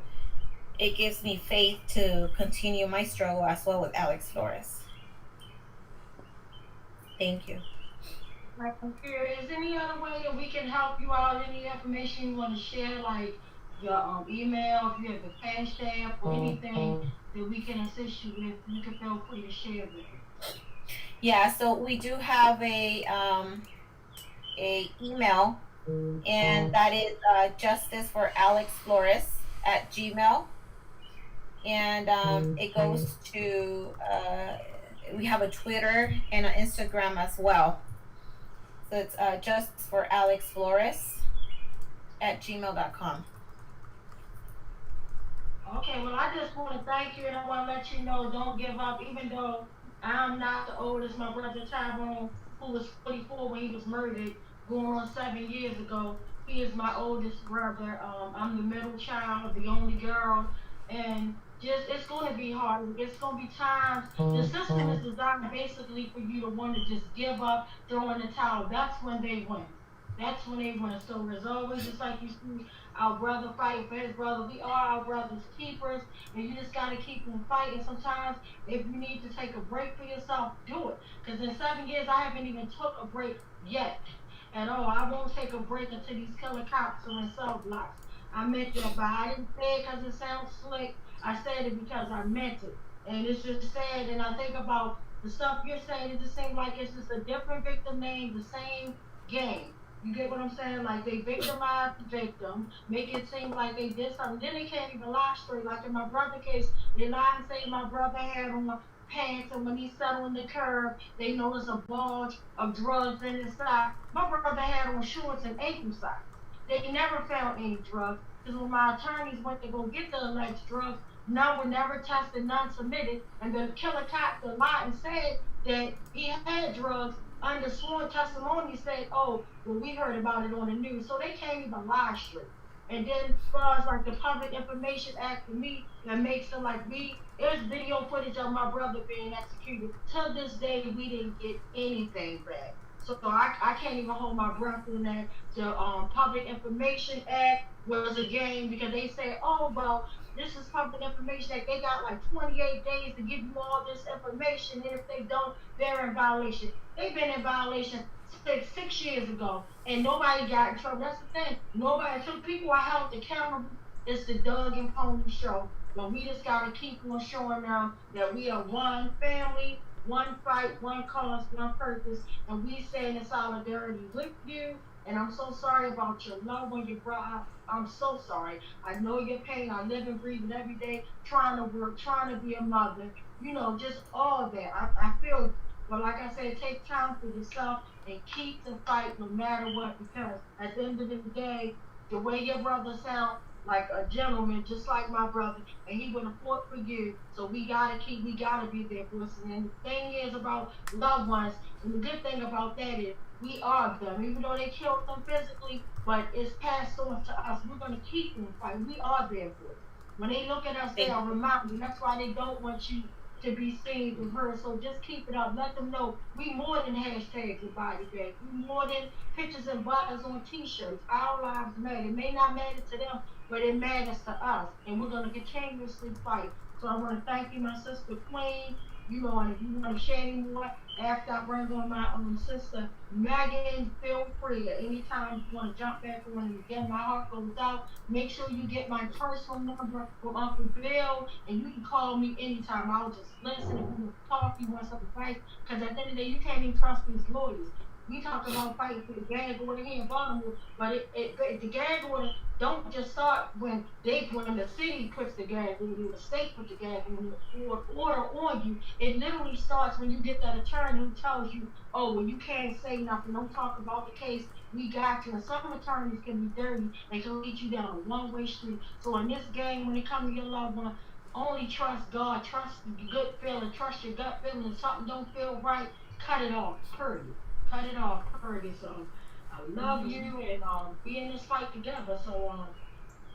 it gives me faith to continue my struggle as well with Alex Flores. Thank you. Like, is any other way that we can help you out? Any information you want to share, like your email, if you have a cash app or anything that we can assist you with, you can feel free to share with. Yeah, so we do have a email, and that is justice for Alex Flores at Gmail. and it goes to we have a Twitter and an Instagram as well. So it's just for Alex Flores at gmail.com. Okay, well, I just want to thank you, and I want to let you know, don't give up, even though I'm not the oldest. My brother Tyrone, who was 44 when he was murdered, going on 7 years ago, he is my oldest brother. I'm the middle child, the only girl, and just, it's going to be hard. It's going to be times, the system is designed basically for you to want to just give up, throw in the towel. That's when they win. That's when they win. So it's always just like you see our brother fighting for his brother. We are our brother's keepers, and you just gotta keep them fighting. Sometimes, if you need to take a break for yourself, do it. Because in 7 years, I haven't even took a break yet at all. I won't take a break until these killer cops are in cell blocks. I meant that, but I didn't say it because it sounds slick. I said it because I meant it. And it's just sad, and I think about the stuff you're saying. It just seems like it's just a different victim name, the same game. You get what I'm saying? Like, they victimize the victim, make it seem like they did something. Then they can't even lie straight. Like in my brother's case, they lied and say my brother had on pants, and when he sat on the curb, they noticed a bulge of drugs in his sock. My brother had on shorts and ankle socks. They never found any drugs, because when my attorneys went to go get the alleged drugs, none were never tested, none submitted, and the killer cop lied and said that he had drugs under sworn testimony, said, oh, well, we heard about it on the news. So they can't even lie straight. And then as far as like the Public Information Act, for me, that makes it like there's video footage of my brother being executed. To this day, we didn't get anything back. So I can't even hold my breath in that. The Public Information Act was a game, because they say, oh, well, this is Public Information Act. They got like 28 days to give you all this information, and if they don't, they're in violation. They've been in violation 6 years ago, and nobody got in trouble. That's the thing. Nobody, some people are held accountable. It's the Doug and Pony show. But we just gotta keep on showing them that we are one family, one fight, one cause, one purpose, and we stand in solidarity with you. And I'm so sorry about your loved one, your brother. I'm so sorry. I know your pain. I live and breathe it every day, trying to work, trying to be a mother. You know, just all that. I feel, but like I said, take time for yourself and keep the fight no matter what, because at the end of the day, the way your brother sounds like a gentleman, just like my brother, and he would have fought for you. So we gotta be there for us. And the thing is about loved ones, and the good thing about that is we are them, even though they killed them physically, but it's passed on to us. We're gonna keep them fighting. We are there for it. When they look at us, they are reminded. That's why they don't want you to be seen and heard. So just keep it up. Let them know we more than hashtags and body bags. We more than pictures and buttons on t-shirts. Our lives matter. It may not matter to them, but it matters to us. And we're going to continuously fight. So I want to thank you, my sister Queen. You know, and if you want to share any more after I bring on my sister Megan, feel free at any time you want to jump back on. And again, my heart goes out. Make sure you get my personal number from Uncle Bill, and you can call me anytime. I'll just listen. If you want to talk, you want some advice, because at the end of the day, you can't even trust these lawyers. We talk about fighting for the gag order here in Baltimore, but the gag order don't just start when the city puts the gag order, the state puts the gag order on you. It literally starts when you get that attorney who tells you, oh, well, you can't say nothing, don't talk about the case, we got you. And some attorneys can be dirty, they can lead you down a one-way street. So in this game, when it comes to your loved one, only trust God, trust your good feeling, trust your gut feeling. If something don't feel right, cut it off, period. Cut it off, period. So I love you, and be in this fight together. So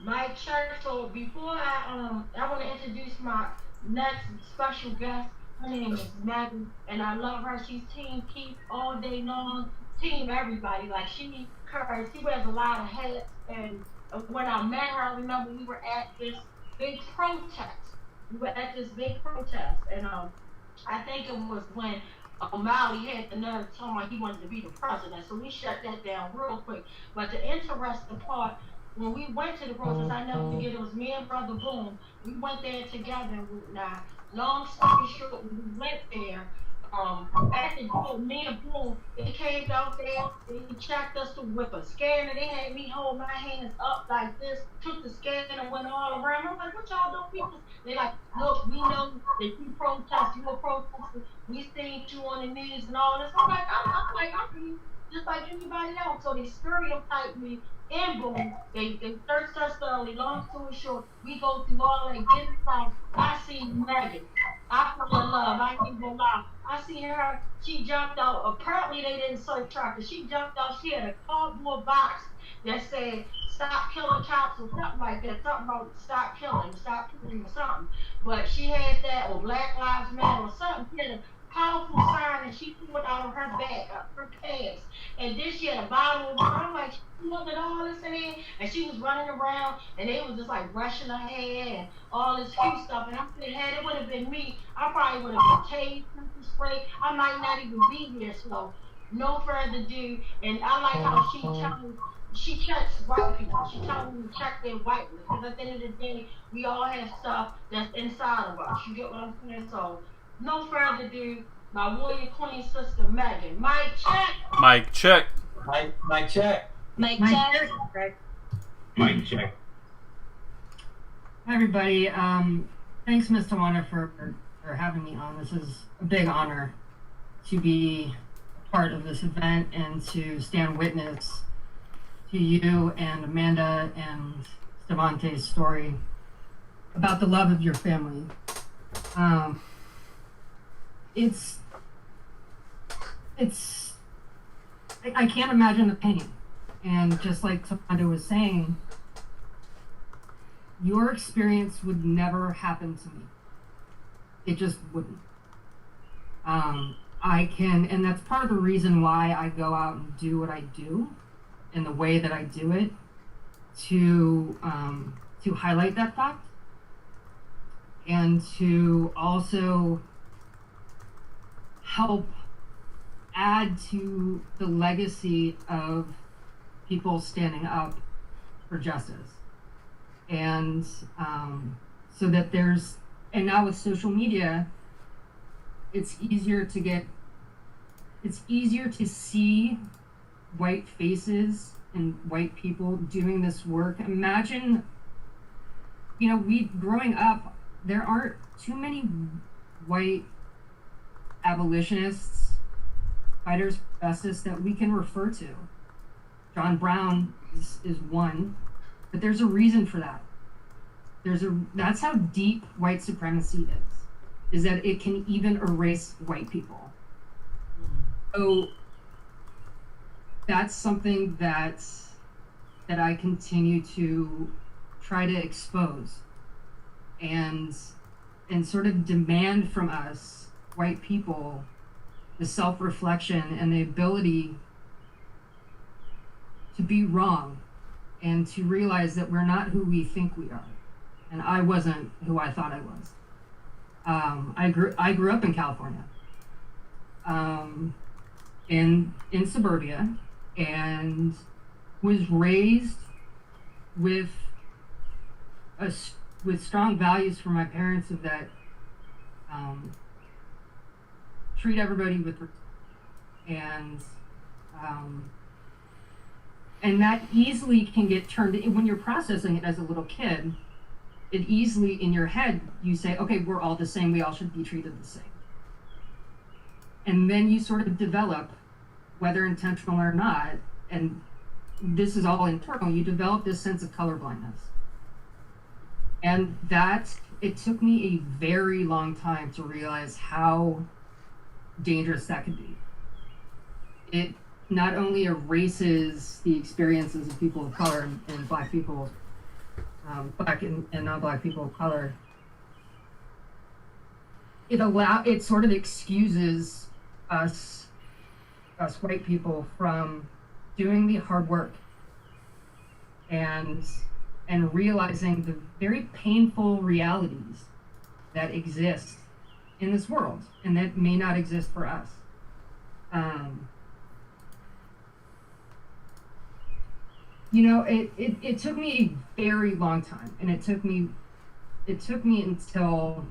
my church. So before I want to introduce my next special guest. Her name is Maggie, and I love her. She's Team Keith all day long. Team everybody. Like she wears a lot of hats. And when I met her, I remember we were at this big protest. And I think it was when O'Malley had the nerve to tell me he wanted to be the president, so we shut that down real quick. But the interesting part, when we went to the protest, I never forget, it was me and Brother Boom. We went there together. Now, long story short, when we went there, At the door, me and Boom, they came down there, they checked us with a scanner, they had me hold my hands up like this, took the scanner and went all around. I'm like, what y'all doing, people? They like, look, we know that you protest, you a protester, we seen you on the news and all this. I'm just like anybody else. So they stereotype me and Boom. They searched us thoroughly. Long story short, we go through all that, get inside. I see Megan. I fell in love. I ain't gonna lie. I see her. She jumped out. Apparently, they didn't search her because she jumped out. She had a cardboard box that said "Stop killing cops" or something like that. Something about stop killing or something. But she had that or Black Lives Matter or something. She had a powerful sign and she threw it out of her bag, her pants. And then she had a bottle of water. I'm like, she looked at all this in there, and she was running around, and they was just like brushing her hair and all this cute stuff. And I'm thinking, had it would have been me, I probably would have been tased, pepper spray. I might not even be here. So, no further ado. And I like how she checks white people. She tells me to check their whiteness. Because at the end of the day, we all have stuff that's inside of us. You get what I'm saying? So, no further ado. My warrior queen sister Megan. Mic check. Mic check. Mic check. Mic check. Mic check. Hi everybody. Thanks, Ms. Tawana, for having me on. This is a big honor to be a part of this event and to stand witness to you and Amanda and Stevante's story about the love of your family. I can't imagine the pain. And just like Tamanda was saying, your experience would never happen to me. It just wouldn't. And that's part of the reason why I go out and do what I do in the way that I do it, to highlight that fact and to also help add to the legacy of people standing up for justice. And so that and now with social media, it's easier to see white faces and white people doing this work. Imagine, growing up, there aren't too many white abolitionists, fighters for justice that we can refer to. John Brown is one, but there's a reason for that. That's how deep white supremacy is that it can even erase white people. So that's something that I continue to try to expose and sort of demand from us white people the self-reflection and the ability to be wrong and to realize that we're not who we think we are. And I wasn't who I thought I was. I grew up in California, in suburbia, and was raised with strong values from my parents of that treat everybody with respect, and that easily can get turned when you're processing it as a little kid. It easily in your head you say, okay, we're all the same, we all should be treated the same. And then you sort of develop, whether intentional or not, and this is all internal, you develop this sense of colorblindness. And it took me a very long time to realize how dangerous that could be. It not only erases the experiences of people of color and Black people, Black and non-Black people of color, it sort of excuses us white people from doing the hard work and realizing the very painful realities that exist in this world and that may not exist for us. It took me a very long time, and it took me until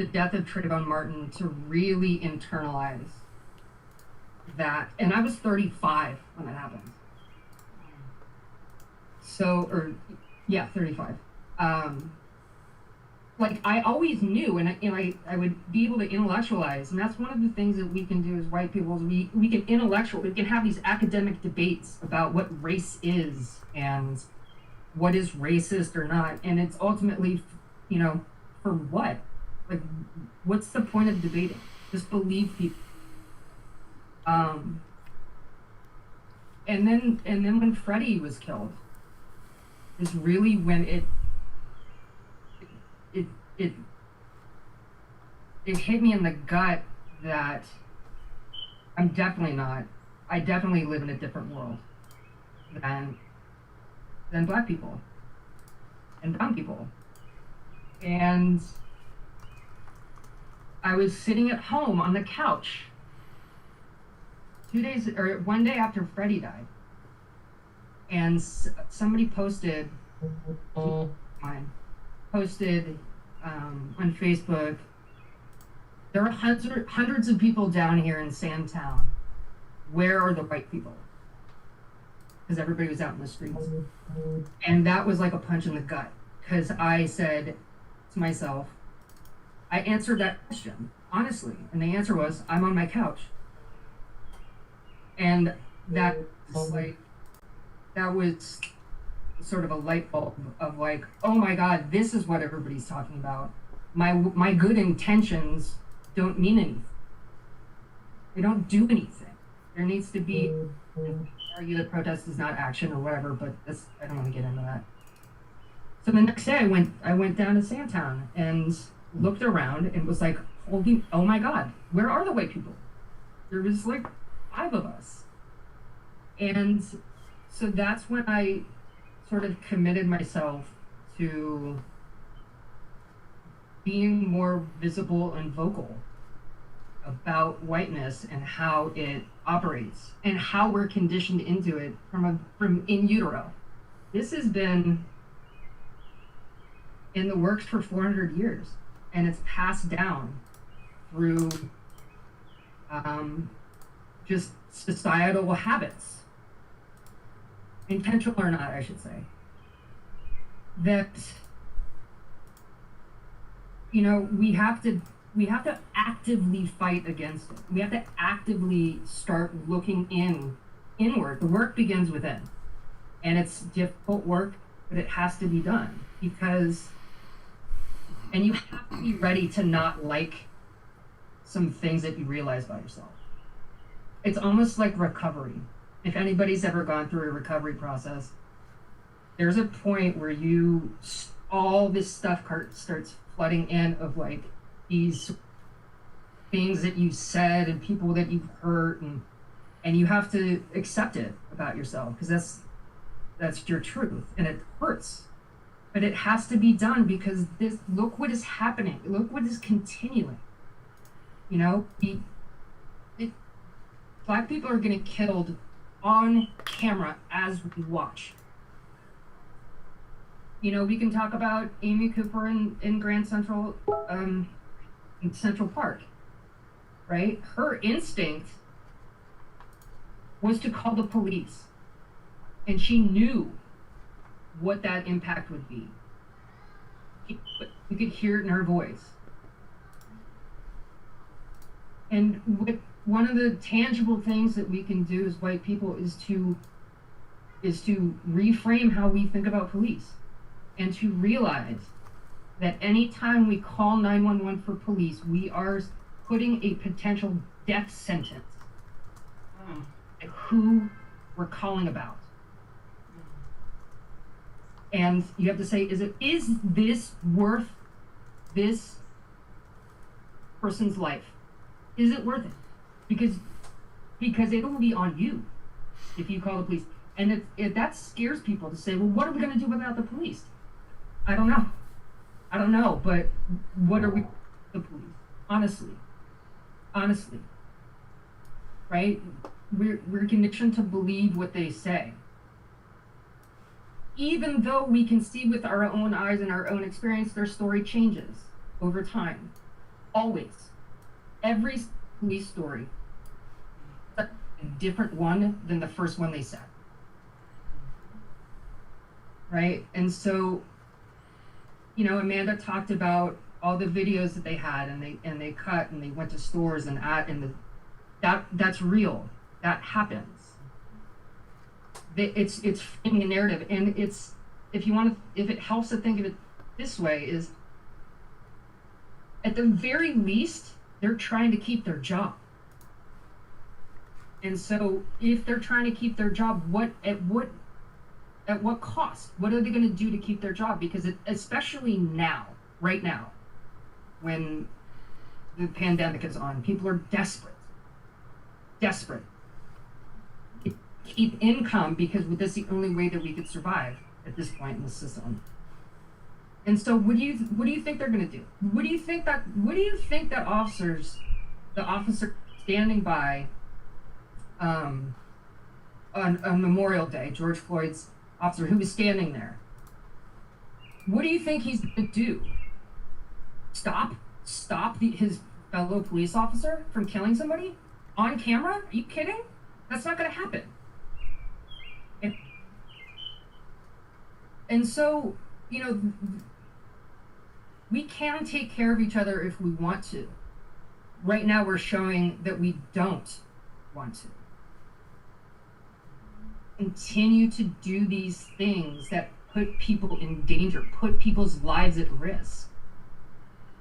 the death of Trayvon Martin to really internalize that. And I was 35 when that happened. So, or yeah, 35. Like I always knew, and I would be able to intellectualize, and that's one of the things that we can do as white people is we can have these academic debates about what race is and what is racist or not, and it's ultimately, you know, for what? Like, what's the point of debating? Just believe people. And then when Freddie was killed, is really when it hit me in the gut that I definitely live in a different world than black people and brown people. And I was sitting at home on the couch 1 day after Freddie died, and somebody posted on Facebook, there are hundreds of people down here in Sandtown. Where are the white people? Because everybody was out in the streets. And that was like a punch in the gut. Because I said to myself, I answered that question, honestly. And the answer was, I'm on my couch. And that was sort of a light bulb of like, oh my God, this is what everybody's talking about. My good intentions don't mean anything. They don't do anything. There needs to be, argue that protest is not action or whatever, but I don't want to get into that. So the next day I went down to Sandtown and looked around and was like, oh my God, where are the white people? There was like 5 of us. And so that's when I sort of committed myself to being more visible and vocal about whiteness and how it operates and how we're conditioned into it from in utero. This has been in the works for 400 years, and it's passed down through just societal habits, intentional or not, I should say, that, you know, we have to actively fight against it. We have to actively start looking inward. The work begins within, and it's difficult work, but it has to be done and you have to be ready to not like some things that you realize about yourself. It's almost like recovery. If anybody's ever gone through a recovery process, there's a point where all this stuff starts flooding in of like these things that you said and people that you've hurt, and you have to accept it about yourself because that's your truth, and it hurts. But it has to be done because look what is happening. Look what is continuing. You know, Black people are getting killed on camera as we watch. You know, we can talk about Amy Cooper in Grand Central, in Central Park, right? Her instinct was to call the police, and she knew what that impact would be. You could hear it in her voice. And one of the tangible things that we can do as white people is to reframe how we think about police, and to realize that anytime we call 911 for police, we are putting a potential death sentence at who we're calling about. And you have to say, is this worth this person's life? Is it worth it? Because it'll be on you if you call the police. And if that scares people to say, well, what are we going to do without the police? I don't know, but what are we, the police? Honestly, right? We're conditioned to believe what they say. Even though we can see with our own eyes and our own experience, their story changes over time. Always. Every police story, a different one than the first one they said. Right? And so, you know, Amanda talked about all the videos that they had, and they cut, and they went to stores and that's real. That happens. It's framing a narrative, and it's, if it helps to think of it this way, is at the very least they're trying to keep their job. And so if they're trying to keep their job, at what cost? What are they going to do to keep their job? Because especially now, right now, when the pandemic is on, people are desperate to keep income, because that's the only way that we could survive at this point in the system. And so what do you think they're going to do? What do you think that the officer standing by on Memorial Day, George Floyd's officer who was standing there, what do you think he's going to do? Stop his fellow police officer from killing somebody on camera? Are you kidding? That's not going to happen. And so, you know, we can take care of each other if we want to. Right now, we're showing that we don't want to. Continue to do these things that put people in danger, put people's lives at risk.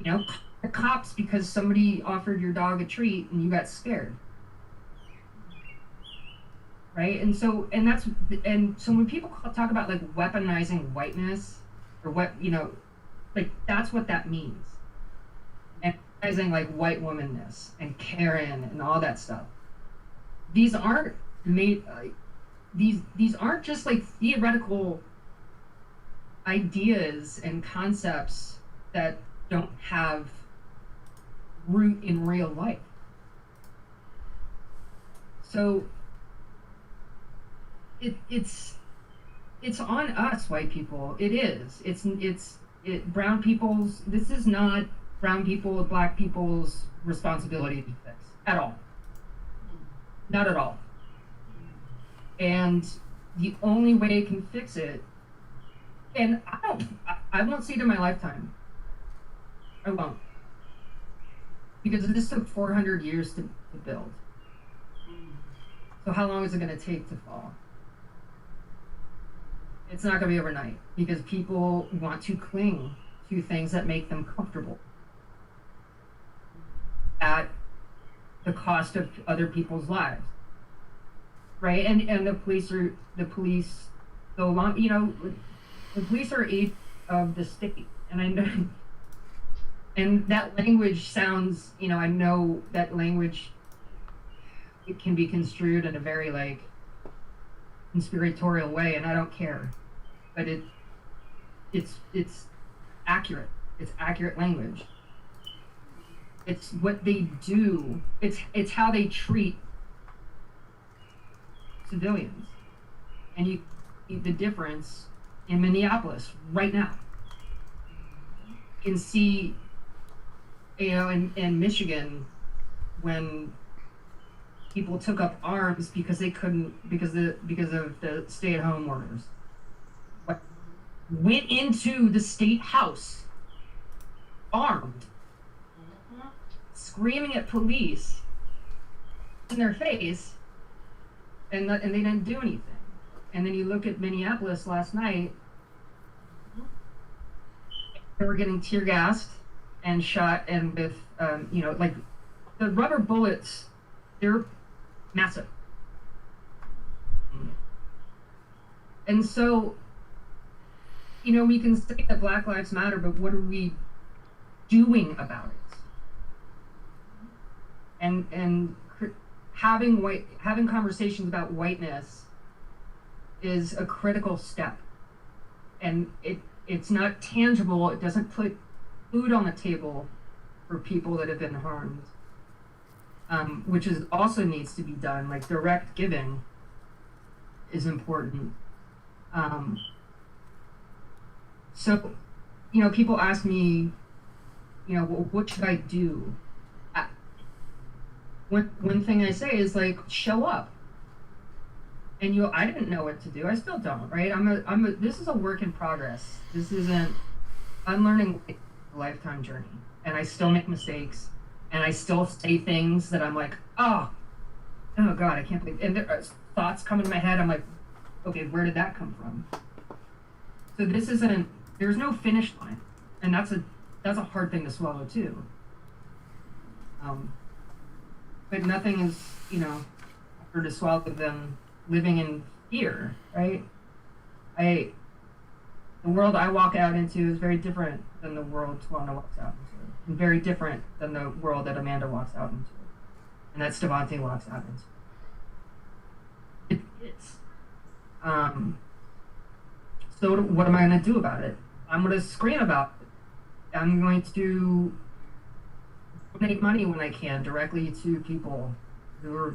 You know, the cops because somebody offered your dog a treat and you got scared. Right? And so when people talk about like weaponizing whiteness, or what, you know, like that's what that means. And weaponizing like white womanness and Karen and all that stuff. These aren't made these aren't just like theoretical ideas and concepts that don't have root in real life. So it's on us, white people. It is. It's brown people's. This is not brown people, black people's responsibility to fix at all. Not at all. And the only way it can fix it, and I won't see it in my lifetime. I won't. Because this took 400 years to build. So how long is it going to take to fall? It's not going to be overnight, because people want to cling to things that make them comfortable at the cost of other people's lives. Right? And the police go along, you know, the police are aid of the state. And I know, and that language sounds, you know, I know that language, it can be construed in a very like conspiratorial way, and I don't care. But it's accurate. It's accurate language. It's what they do. It's how they treat civilians. And you see the difference in Minneapolis right now. You can see, you know, in Michigan, when people took up arms because they couldn't, because of the stay-at-home orders, went into the state house armed, screaming at police in their face, and they didn't do anything. And then you look at Minneapolis last night, they were getting tear gassed and shot, and with you know, like the rubber bullets, they're massive. And so, you know, we can say that Black Lives Matter, but what are we doing about it? And having conversations about whiteness is a critical step. And it's not tangible. It doesn't put food on the table for people that have been harmed, which is also needs to be done. Like direct giving is important. So, you know, people ask me, you know, what should I do? One thing I say is like, show up. And I didn't know what to do. I still don't, right? This is a work in progress. This isn't, I'm learning a lifetime journey, and I still make mistakes, and I still say things that I'm like, oh God, I can't believe, and thoughts come into my head. I'm like, okay, where did that come from? So there's no finish line, and that's a hard thing to swallow too. But nothing is, harder to swallow than living in fear, right? The world I walk out into is very different than the world Tawanda walks out into, and very different than the world that Amanda walks out into, and that Stevante walks out into. It is. So what am I going to do about it? I'm going to scream about it. I'm going to donate money when I can directly to people who are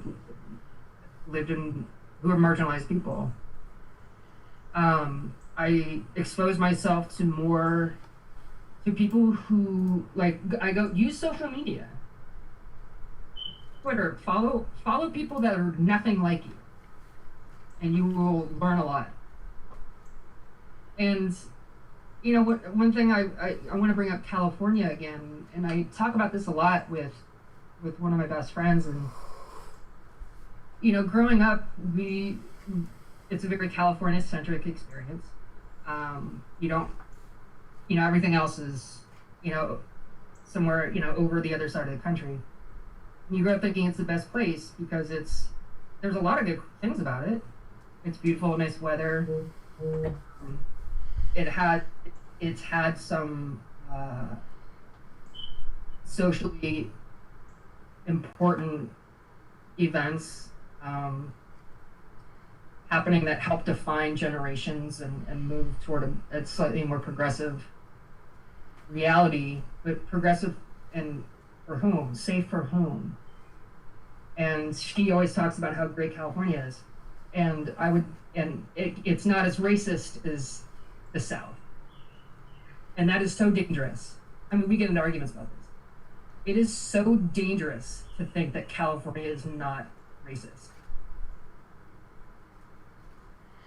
marginalized people. I expose myself to people who use social media. Twitter, follow people that are nothing like you, and you will learn a lot. And one thing I want to bring up California again, and I talk about this a lot with one of my best friends, and growing up, it's a very California centric experience. Everything else is somewhere over the other side of the country. You grow up thinking it's the best place because there's a lot of good things about it. It's beautiful, nice weather. It's had some socially important events happening that help define generations and move toward a slightly more progressive reality, but progressive and for whom? Safe for whom? And she always talks about how great California is, and it's not as racist as the South, and that is so dangerous. I mean, we get into arguments about this. It is so dangerous to think that California is not racist,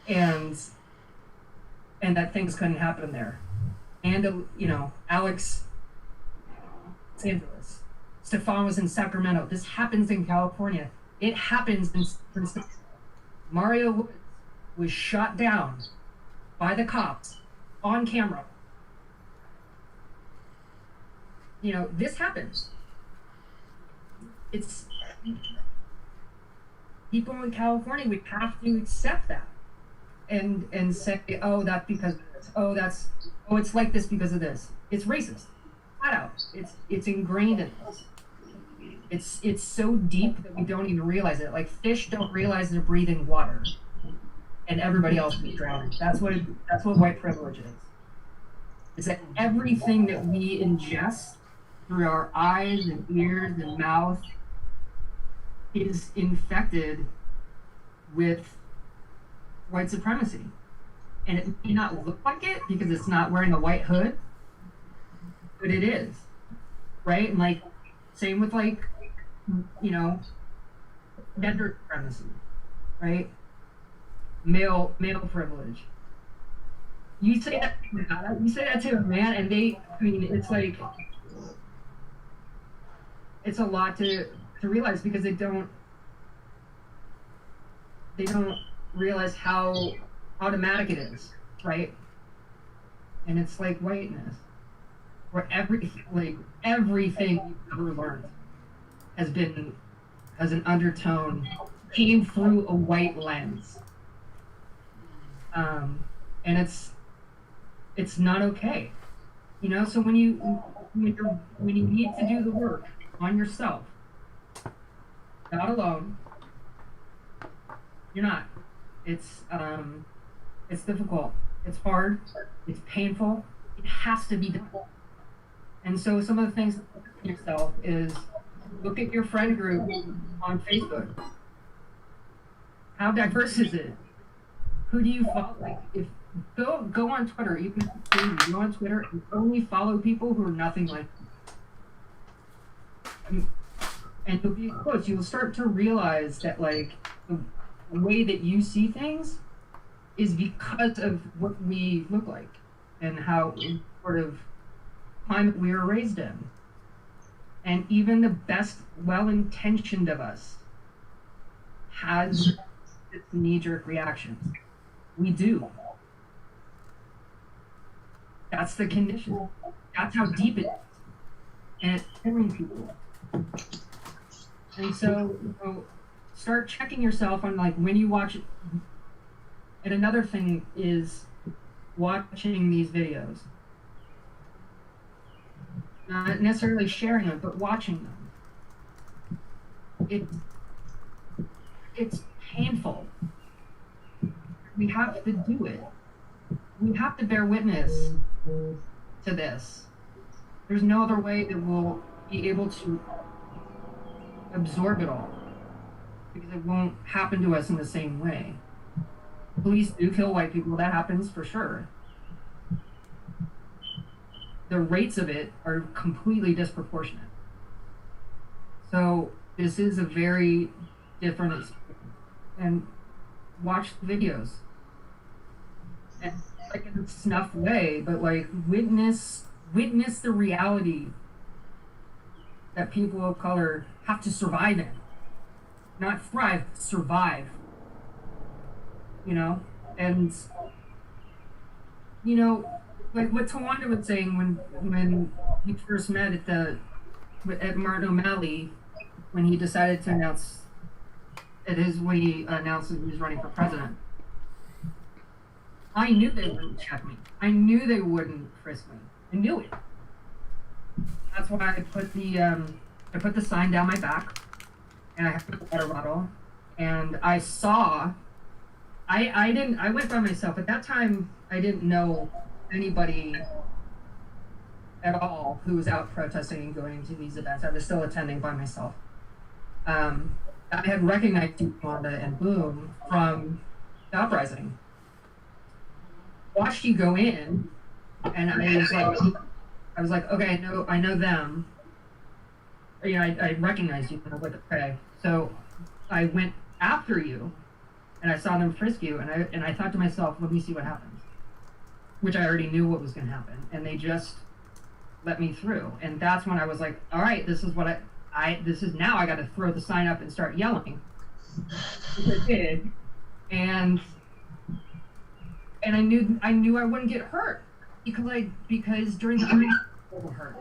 and that things couldn't happen there. And Alex, Los Angeles, Stefan was in Sacramento. This happens in California. It happens in San Francisco. Mario Woods was shot down by the cops on camera. This happens. It's people in California. We have to accept that and say, oh, that's because of this. It's like this because of this. It's racist. Flat out. It's ingrained in us. It's so deep that we don't even realize it. Like fish don't realize they're breathing water, and everybody else is drowning. That's what white privilege is. It's that everything that we ingest through our eyes and ears and mouth is infected with white supremacy. And it may not look like it because it's not wearing a white hood, but it is, right? And same with gender supremacy, right? Male privilege. You say that to a man, and it's a lot to realize because they don't realize how automatic it is, right? And it's like whiteness, where everything you've ever learned has an undertone, came through a white lens, and it's not okay, So when you need to do the work on yourself, not alone, you're not. It's difficult. It's hard. It's painful. It has to be done. And so some of the things to yourself is look at your friend group on Facebook. How diverse is it? Who do you follow? Go on Twitter. Even if you go on Twitter and only follow people who are nothing like you. and you'll be close. You'll start to realize that like the way that you see things is because of what we look like and how sort of climate we were raised in. And even the best well-intentioned of us has its knee-jerk reactions. We do. That's the condition. That's how deep it is. And it's killing people. And so, start checking yourself on like when you watch it. And another thing is watching these videos. Not necessarily sharing them, but watching them. It's painful. We have to do it. We have to bear witness to this. There's no other way that we'll be able to absorb it all, because it won't happen to us in the same way. Police do kill white people, that happens for sure. The rates of it are completely disproportionate. So this is a very different experience. And watch the videos. And like in a snuff way, but like witness the reality that people of color have to survive in. Not thrive, survive. You know? And you know, like what Tawanda was saying when we first met at Martin O'Malley, when he decided to announce when he announced that he was running for president. I knew they wouldn't check me. I knew they wouldn't frisk me. I knew it. That's why I put the sign down my back, and I had a water bottle, and I went by myself. At that time, I didn't know anybody at all who was out protesting and going to these events. I was still attending by myself. I had recognized you, Wanda and Boom, from the uprising. Watched you go in, and I was like, okay, I know them. You know, I recognized you, and I was like, okay. So I went after you, and I saw them frisk you, and I thought to myself, let me see what happens. Which I already knew what was going to happen, and they just let me through. And that's when I was like, all right, this is what this is now. I got to throw the sign up and start yelling, which I did, and I knew I wouldn't get hurt because during the I was hurt,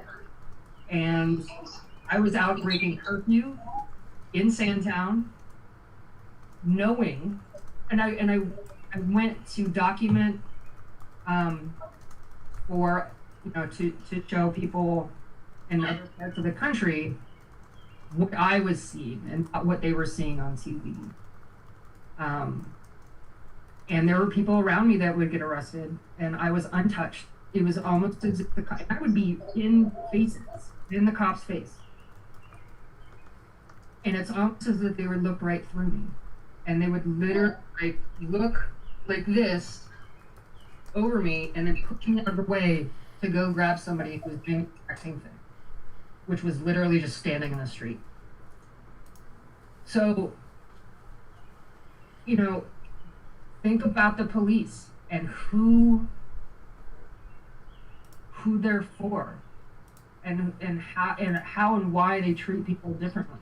and I was out breaking curfew in Sandtown, knowing, and I went to document for to show people in other parts of the country what I was seeing and what they were seeing on TV. And there were people around me that would get arrested, and I was untouched. It was almost as if I would be in the cop's face. And it's almost as if they would look right through me. And they would literally look like this over me and then push me out of the way to go grab somebody who was doing the exact same thing, which was literally just standing in the street. So, think about the police and who they're for, and how and why they treat people differently.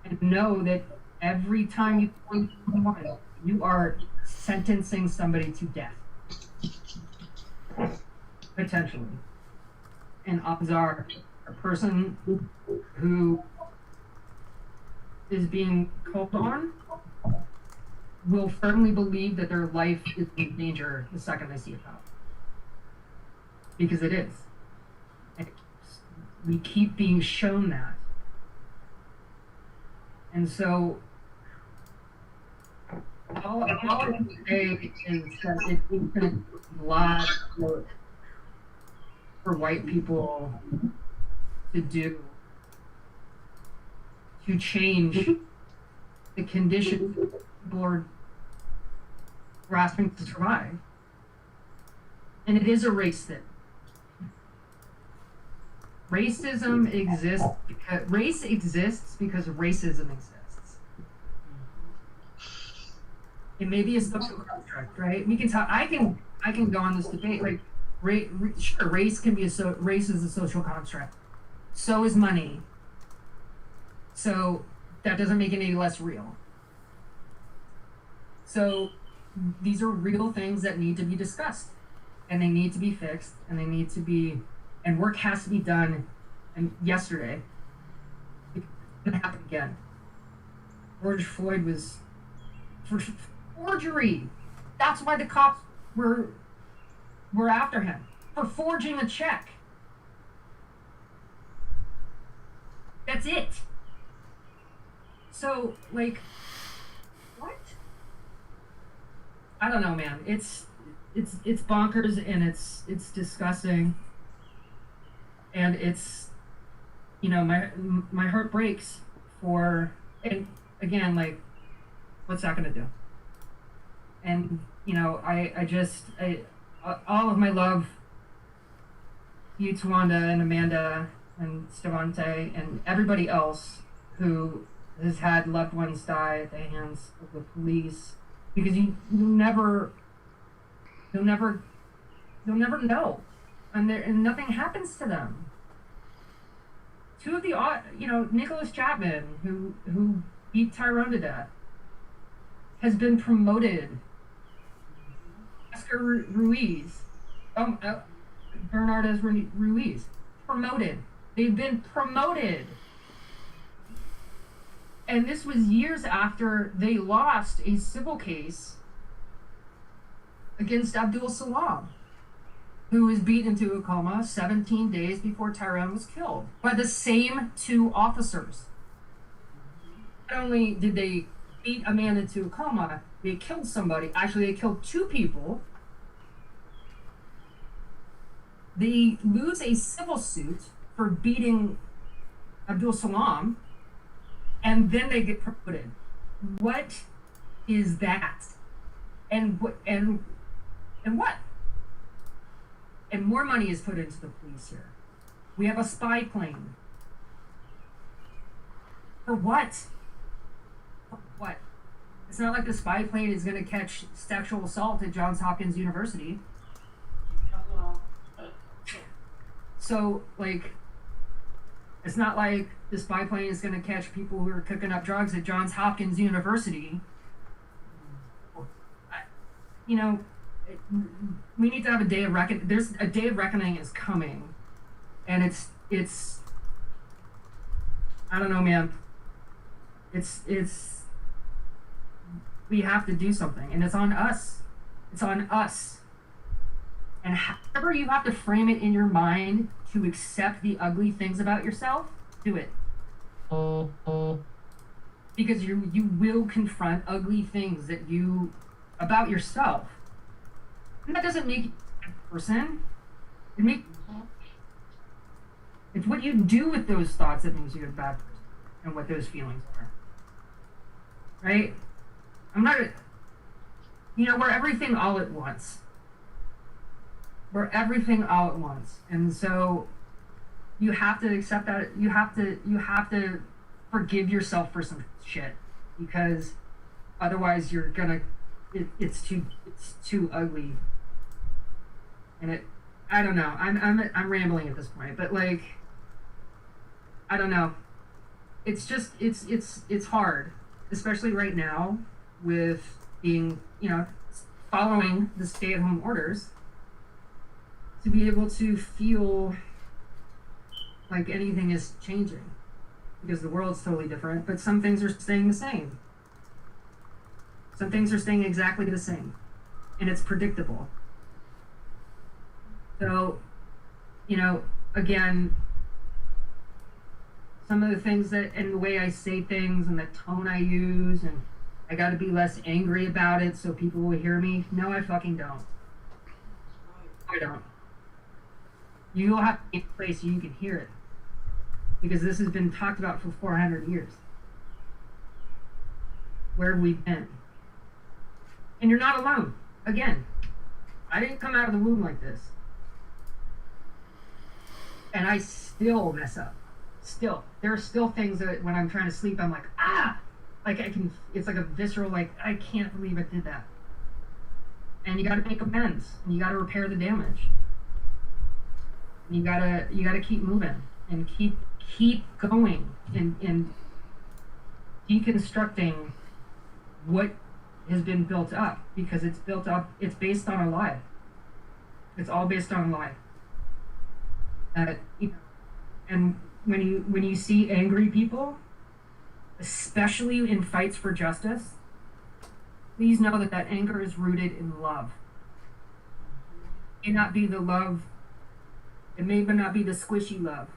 And know that every time you point someone, you are sentencing somebody to death. Potentially. And odds are a person who is being called on will firmly believe that their life is in danger the second they see a cop. Because it is. And we keep being shown that. And so, all I can say is that it's been a lot of work for white people to do to change the conditions people are grasping to survive. And it is a race thing. Racism exists because race exists because racism exists. It may be a social construct, right? We can talk. I can go on this debate. Like, sure, race is a social construct. So is money. So that doesn't make it any less real. So these are real things that need to be discussed, and they need to be fixed, and they need to be, and work has to be done. And yesterday, it didn't happen again. George Floyd was for forgery. That's why the cops were after him, for forging a check. That's it. So, like, what? I don't know, man. It's bonkers, and it's disgusting, and it's, you know, my heart breaks for, and again, like, what's that gonna do? And, you know, I all of my love, you, Tawanda, and Amanda, and Stevante, and everybody else who has had loved ones die at the hands of the police, because you'll never know, and nothing happens to them. Two of the, you know, Nicholas Chapman, who beat Tyrone to death, has been promoted. Oscar Ruiz, Bernardez Ruiz, promoted. They've been promoted. And this was years after they lost a civil case against Abdul Salam, who was beaten into a coma 17 days before Tyrone was killed by the same two officers. Not only did they beat a man into a coma, they killed somebody. Actually, they killed two people. They lose a civil suit for beating Abdul Salam, and then they get promoted. What is that? And what? And what? And more money is put into the police here. We have a spy plane. For what? For what? It's not like the spy plane is going to catch sexual assault at Johns Hopkins University. So, like, it's not like the spy plane is going to catch people who are cooking up drugs at Johns Hopkins University. You know, we need to have a day of reckoning. There's a day of reckoning is coming, and it's. I don't know, man. It's. We have to do something, and it's on us. It's on us. And however you have to frame it in your mind to accept the ugly things about yourself, do it. Because you will confront ugly things that you about yourself. And that doesn't make you a bad person. It's what you do with those thoughts that makes you a bad person, and what those feelings are. Right? I'm not, you know, we're everything all at once. We're everything all at once. And so you have to accept that. You have to forgive yourself for some shit, because otherwise you're gonna, it's too ugly. And I don't know. I'm rambling at this point, but like, I don't know. It's just, it's hard, especially right now with being, you know, following the stay-at-home orders, to be able to feel like anything is changing, because the world's totally different, but some things are staying the same. Some things are staying exactly the same, and it's predictable. So, you know, again, some of the things that, and the way I say things and the tone I use, and I gotta be less angry about it so people will hear me. No, I fucking don't. I don't. You'll have to be in a place so you can hear it, because this has been talked about for 400 years. Where have we been? And you're not alone. Again, I didn't come out of the womb like this. And I still mess up. Still. There are still things that when I'm trying to sleep, I'm like, ah! Like I can, it's like a visceral, like, I can't believe I did that. And you gotta make amends. And you gotta repair the damage. And you gotta keep moving. And keep going. And deconstructing what has been built up. Because it's built up, it's based on a lie. It's all based on a lie. And when you see angry people, especially in fights for justice, please know that anger is rooted in love. It may not be the love, it may not be the squishy love.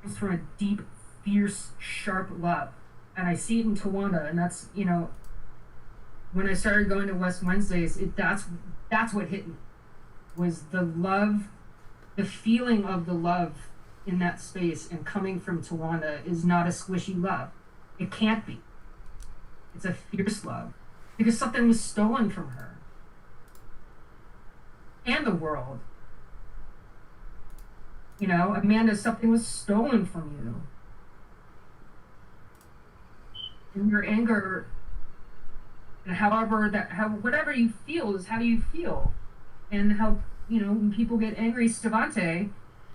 It's from a deep, fierce, sharp love. And I see it in Tawanda, and that's, when I started going to West Wednesdays, that's what hit me. Was the love, the feeling of the love in that space and coming from Tawanda is not a squishy love. It can't be. It's a fierce love. Because something was stolen from her. And the world. Amanda, something was stolen from you. And your anger, and whatever you feel is how you feel. And how, when people get angry, Stavante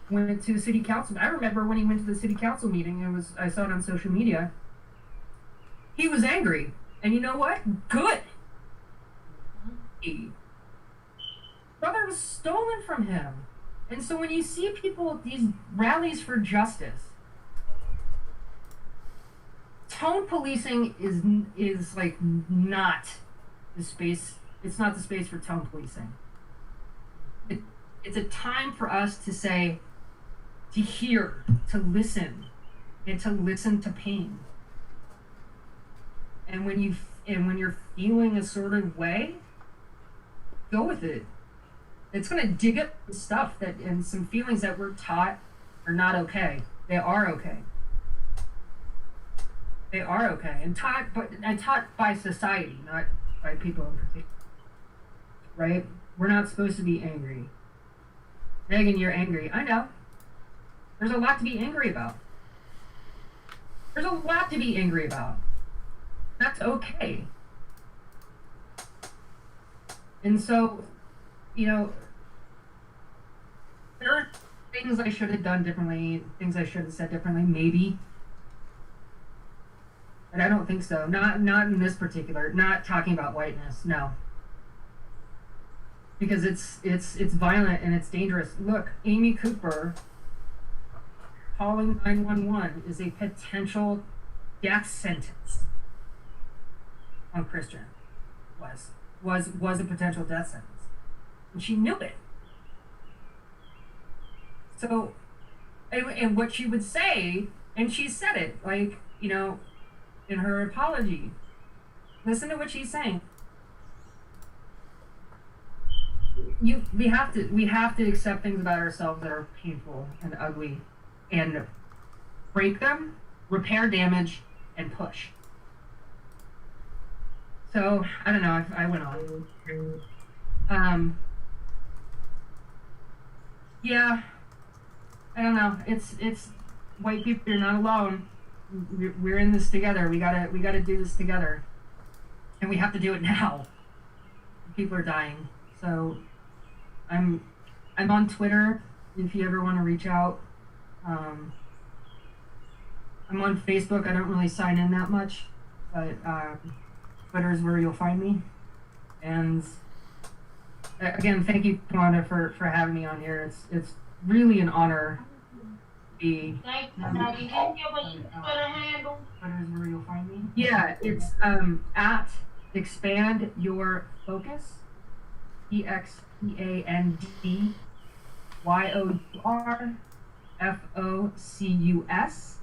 went to the city council. I remember when he went to the city council meeting, I saw it on social media. He was angry. And you know what? Good. Brother was stolen from him. And so when you see people, these rallies for justice, tone policing is like not the space, it's not the space for tone policing. It's a time for us to say, to hear, to listen, and to listen to pain. And when you're feeling a sort of way, go with it. It's gonna dig up the stuff and some feelings that we're taught are not okay. They are okay. They are okay, and taught by society, not by people in particular. Right? We're not supposed to be angry. Megan, you're angry. I know. There's a lot to be angry about. There's a lot to be angry about. That's okay. And so, there are things I should have done differently, things I should have said differently, maybe. But I don't think so. Not in this particular. Not talking about whiteness. No. Because it's violent and it's dangerous. Look, Amy Cooper calling 911 is a potential death sentence on Christian. Was a potential death sentence, and she knew it. So, and what she would say, and she said it, like, in her apology. Listen to what she's saying. We have to accept things about ourselves that are painful and ugly, and break them, repair damage, and push. So I don't know if I went on. Yeah, I don't know. It's white people. You're not alone. We're in this together. We gotta do this together, and we have to do it now. People are dying. So I'm on Twitter if you ever want to reach out. I'm on Facebook. I don't really sign in that much, but Twitter is where you'll find me. And again, thank you, Tawanda, for having me on here. It's really an honor to be. Thank you, Maggie. Can you give us your Twitter handle? Twitter is where you'll find me. Yeah, it's at Expand Your Focus. EXPANDYOURFOCUS.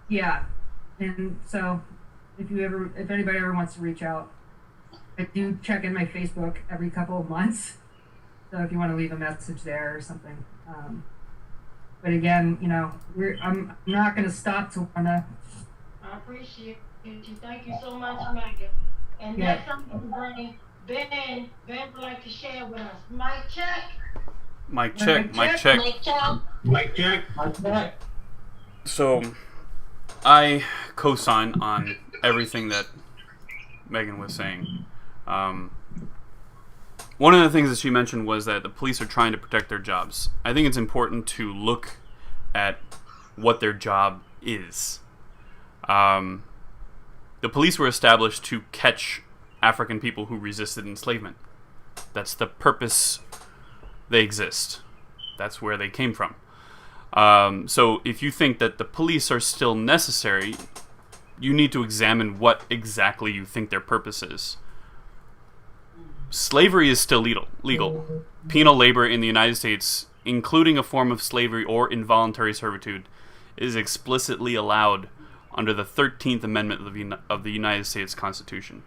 Yeah, and so if anybody ever wants to reach out, I do check in my Facebook every couple of months. So if you want to leave a message there or something. But again, I'm not going to stop till I appreciate you. Thank you so much, Megan. And Yeah. next time you can Ben would like to share with us. Mic check. Mic check. Mic check. Mic check. Mike check. Mike check. So, I co-sign on everything that Megan was saying. One of the things that she mentioned was that the police are trying to protect their jobs. I think it's important to look at what their job is. The police were established to catch African people who resisted enslavement. That's the purpose they exist. That's where they came from. So if you think that the police are still necessary, you need to examine what exactly you think their purpose is. Slavery is still legal. Penal labor in the United States, including a form of slavery or involuntary servitude, is explicitly allowed under the 13th Amendment of the United States Constitution.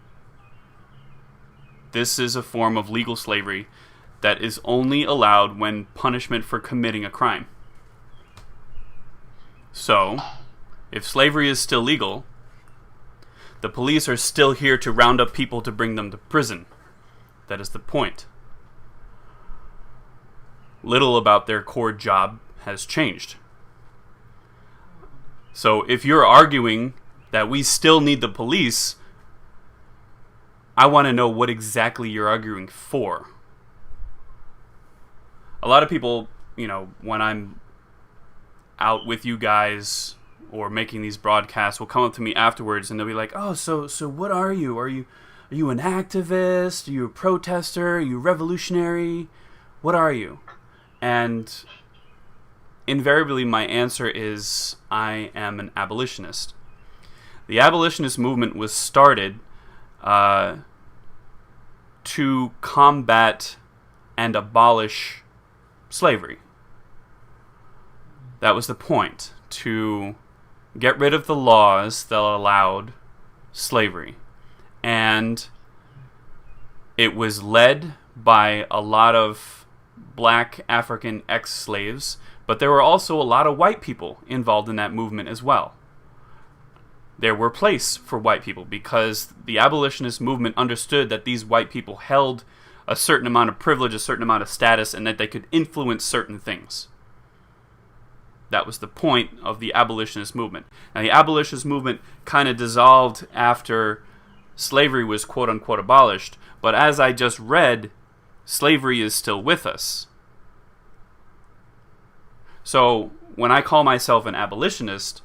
This is a form of legal slavery that is only allowed when punishment for committing a crime. So, if slavery is still legal, the police are still here to round up people to bring them to prison. That is the point. Little about their core job has changed. So if you're arguing that we still need the police, I want to know what exactly you're arguing for. A lot of people, when I'm out with you guys or making these broadcasts, will come up to me afterwards and they'll be like, "Oh, so what are you? Are you an activist? Are you a protester? Are you revolutionary? What are you?" And invariably my answer is, I am an abolitionist. The abolitionist movement was started to combat and abolish slavery. That was the point, to get rid of the laws that allowed slavery. And it was led by a lot of black African ex-slaves, but there were also a lot of white people involved in that movement as well. There were place for white people because the abolitionist movement understood that these white people held a certain amount of privilege, a certain amount of status, and that they could influence certain things. That was the point of the abolitionist movement. Now, the abolitionist movement kind of dissolved after slavery was quote-unquote abolished, but as I just read, slavery is still with us. So, when I call myself an abolitionist,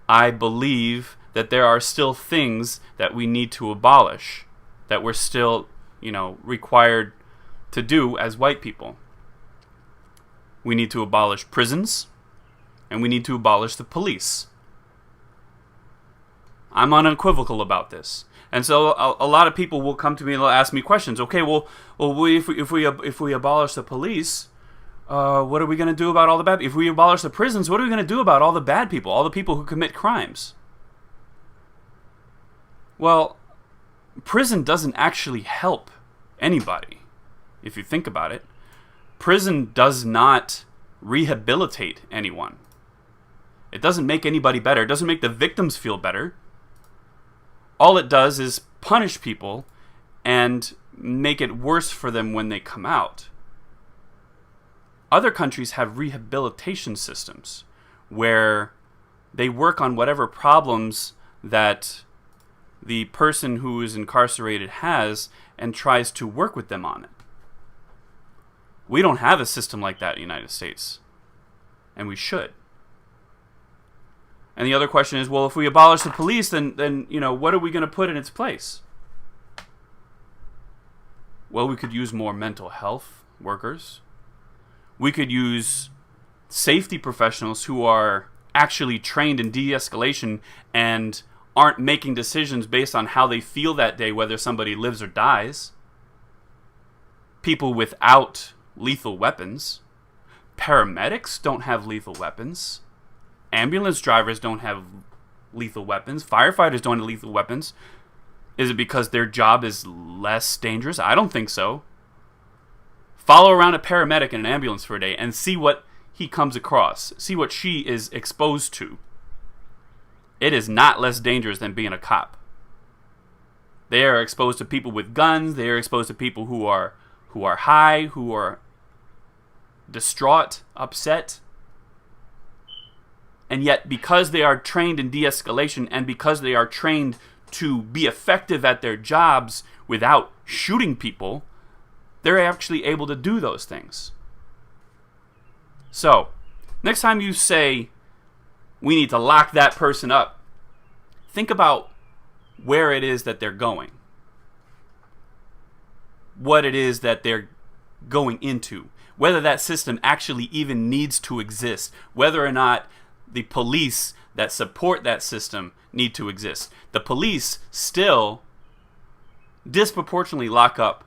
I believe that there are still things that we need to abolish, that we're still, required to do as white people. We need to abolish prisons, and we need to abolish the police. I'm unequivocal about this. And so a lot of people will come to me and they'll ask me questions. Okay, well, if we abolish the police, what are we going to do about all the bad people? If we abolish the prisons, what are we going to do about all the bad people, all the people who commit crimes? Well, prison doesn't actually help anybody, if you think about it. Prison does not rehabilitate anyone. It doesn't make anybody better. It doesn't make the victims feel better. All it does is punish people and make it worse for them when they come out. Other countries have rehabilitation systems where they work on whatever problems that the person who is incarcerated has and tries to work with them on it. We don't have a system like that in the United States, and we should. And the other question is, well, if we abolish the police, then what are we going to put in its place? Well, we could use more mental health workers. We could use safety professionals who are actually trained in de-escalation and aren't making decisions based on how they feel that day, whether somebody lives or dies. People without lethal weapons. Paramedics don't have lethal weapons. Ambulance drivers don't have lethal weapons. Firefighters don't have lethal weapons. Is it because their job is less dangerous? I don't think so. Follow around a paramedic in an ambulance for a day and see what he comes across. See what she is exposed to. It is not less dangerous than being a cop. They are exposed to people with guns. They are exposed to people who are high, who are distraught, upset. And yet, because they are trained in de-escalation and because they are trained to be effective at their jobs without shooting people, they're actually able to do those things. So, next time you say, we need to lock that person up, think about where it is that they're going. What it is that they're going into. Whether that system actually even needs to exist. Whether or not the police that support that system need to exist. The police still disproportionately lock up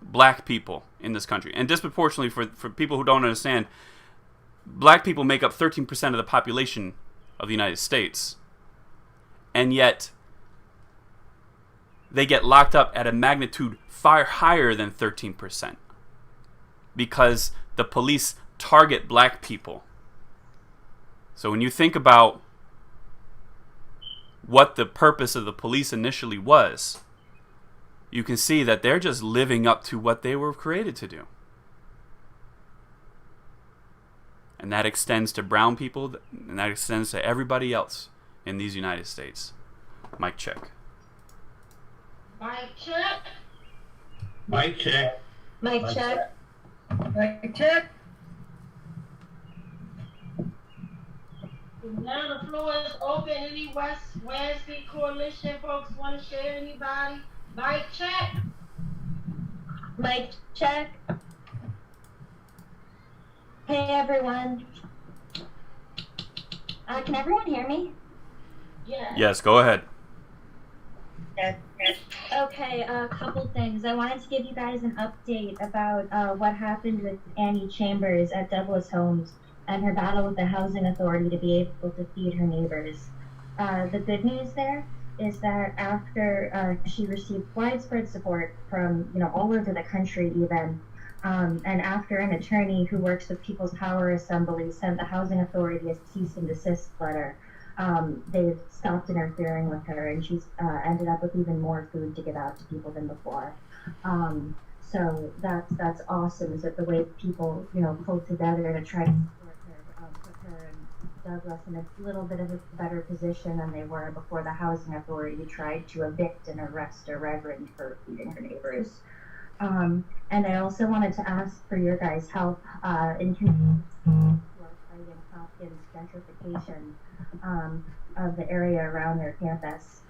black people in this country. And disproportionately, for people who don't understand, black people make up 13% of the population of the United States. And yet, they get locked up at a magnitude far higher than 13%. Because the police target black people. So when you think about what the purpose of the police initially was, you can see that they're just living up to what they were created to do. And that extends to brown people, and that extends to everybody else in these United States. Mic check. Mic check. Mic check. Mic check. Mic check. Now the floor is open. Any West Wednesday Coalition folks want to share anybody? Mic check. Mic check. Hey everyone. Can everyone hear me? Yeah. Yes, go ahead. Okay, a couple things. I wanted to give you guys an update about what happened with Annie Chambers at Douglas Homes and her battle with the housing authority to be able to feed her neighbors. The good news there is that after she received widespread support from all over the country even, and after an attorney who works with People's Power Assembly sent the housing authority a cease and desist letter, they've stopped interfering with her, and she's ended up with even more food to give out to people than before. So that's awesome, is that the way people pulled together to try to support her, put her and Douglas in a little bit of a better position than they were before the housing authority tried to evict and arrest a reverend for feeding her neighbors. And I also wanted to ask for your guys' help in fighting Hopkins gentrification of the area around their campus.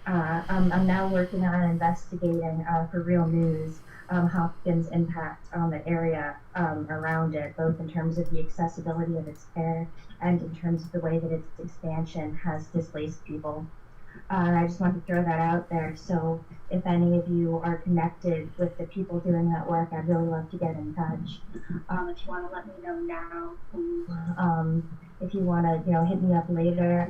I'm now working on investigating for Real News Hopkins' impact on the area around it, both in terms of the accessibility of its care and in terms of the way that its expansion has displaced people. I just wanted to throw that out there. So if any of you are connected with the people doing that work, I'd really love to get in touch. If you want to let me know now, please. If you want to, hit me up later.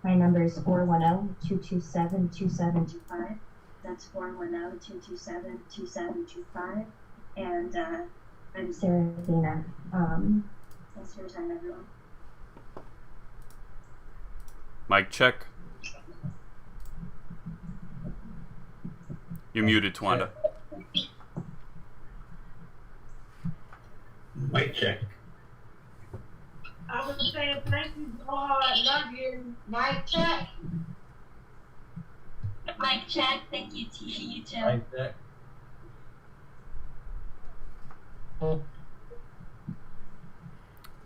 My number is 410-227-2725. That's 410-227-2725. And I'm Serafina. Thanks for your time, everyone. Mic check. You're muted, Twanda. Mic check. I was saying thank you, God. Love you. Mic check. Mic check. Thank you, T. You too. Mic check.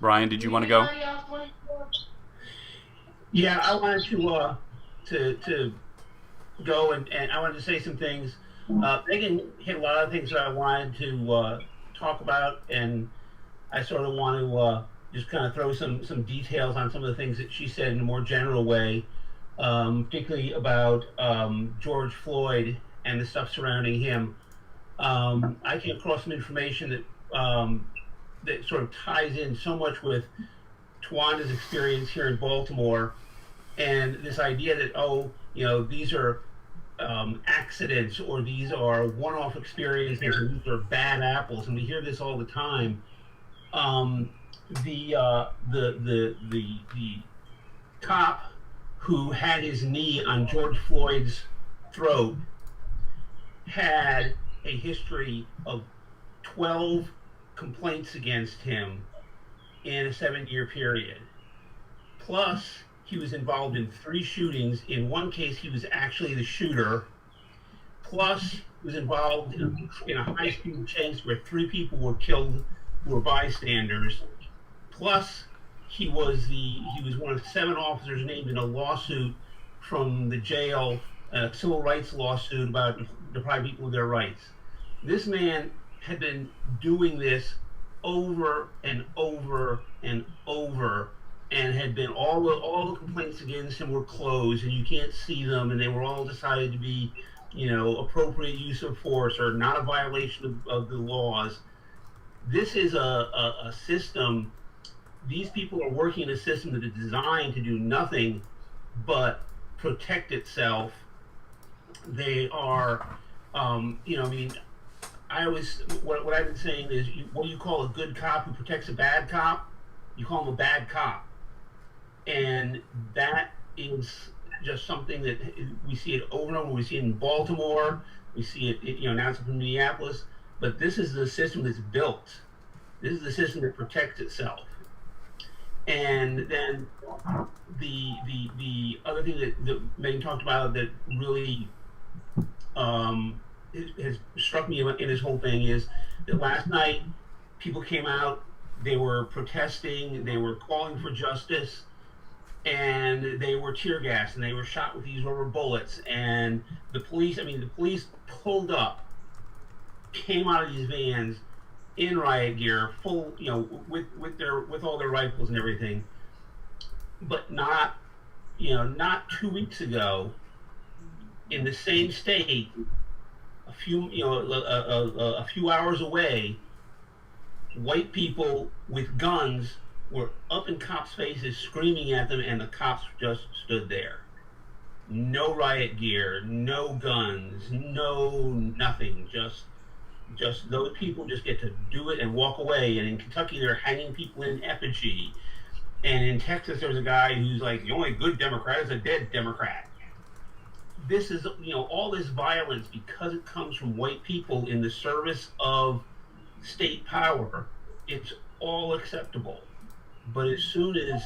Brian, did you want to go? Anybody else want to go? Yeah, I wanted to go and I wanted to say some things. Megan hit a lot of things that I wanted to talk about, and I sort of want to just kind of throw some details on some of the things that she said in a more general way, particularly about George Floyd and the stuff surrounding him. I came across some information that that sort of ties in so much with Twanda's experience here in Baltimore, and this idea that these are accidents, or these are one-off experiences, or these are bad apples, and we hear this all the time. The cop who had his knee on George Floyd's throat had a history of 12 complaints against him in a 7-year period. Plus, he was involved in 3 shootings. In one case, he was actually the shooter. Plus, he was involved in a high-speed chase where 3 people were killed who were bystanders. Plus, he was one of 7 officers named in a lawsuit from the jail, a civil rights lawsuit about depriving people of their rights. This man had been doing this over and over and over, and had been all the complaints against him were closed, and you can't see them, and they were all decided to be, appropriate use of force or not a violation of the laws. This is a system. These people are working in a system that is designed to do nothing but protect itself. They are, I always, what I've been saying is, what do you call a good cop who protects a bad cop? You call him a bad cop. And that is just something that we see it over and over. We see it in Baltimore. We see it, now it's up in Minneapolis. But this is the system that's built. This is the system that protects itself. And then the other thing that Megan talked about that really has struck me in this whole thing is that last night people came out, they were protesting, they were calling for justice, and they were tear gassed and they were shot with these rubber bullets. And the police pulled up, came out of these vans in riot gear, full, with all their rifles and everything. But not 2 weeks ago, in the same state, a few hours away, white people with guns were up in cops' faces screaming at them, and the cops just stood there. No riot gear, no guns, no nothing, just those people just get to do it and walk away. And in Kentucky, they're hanging people in effigy. And in Texas, there's a guy who's like, the only good Democrat is a dead Democrat. This is, all this violence, because it comes from white people in the service of state power, it's all acceptable. But as soon as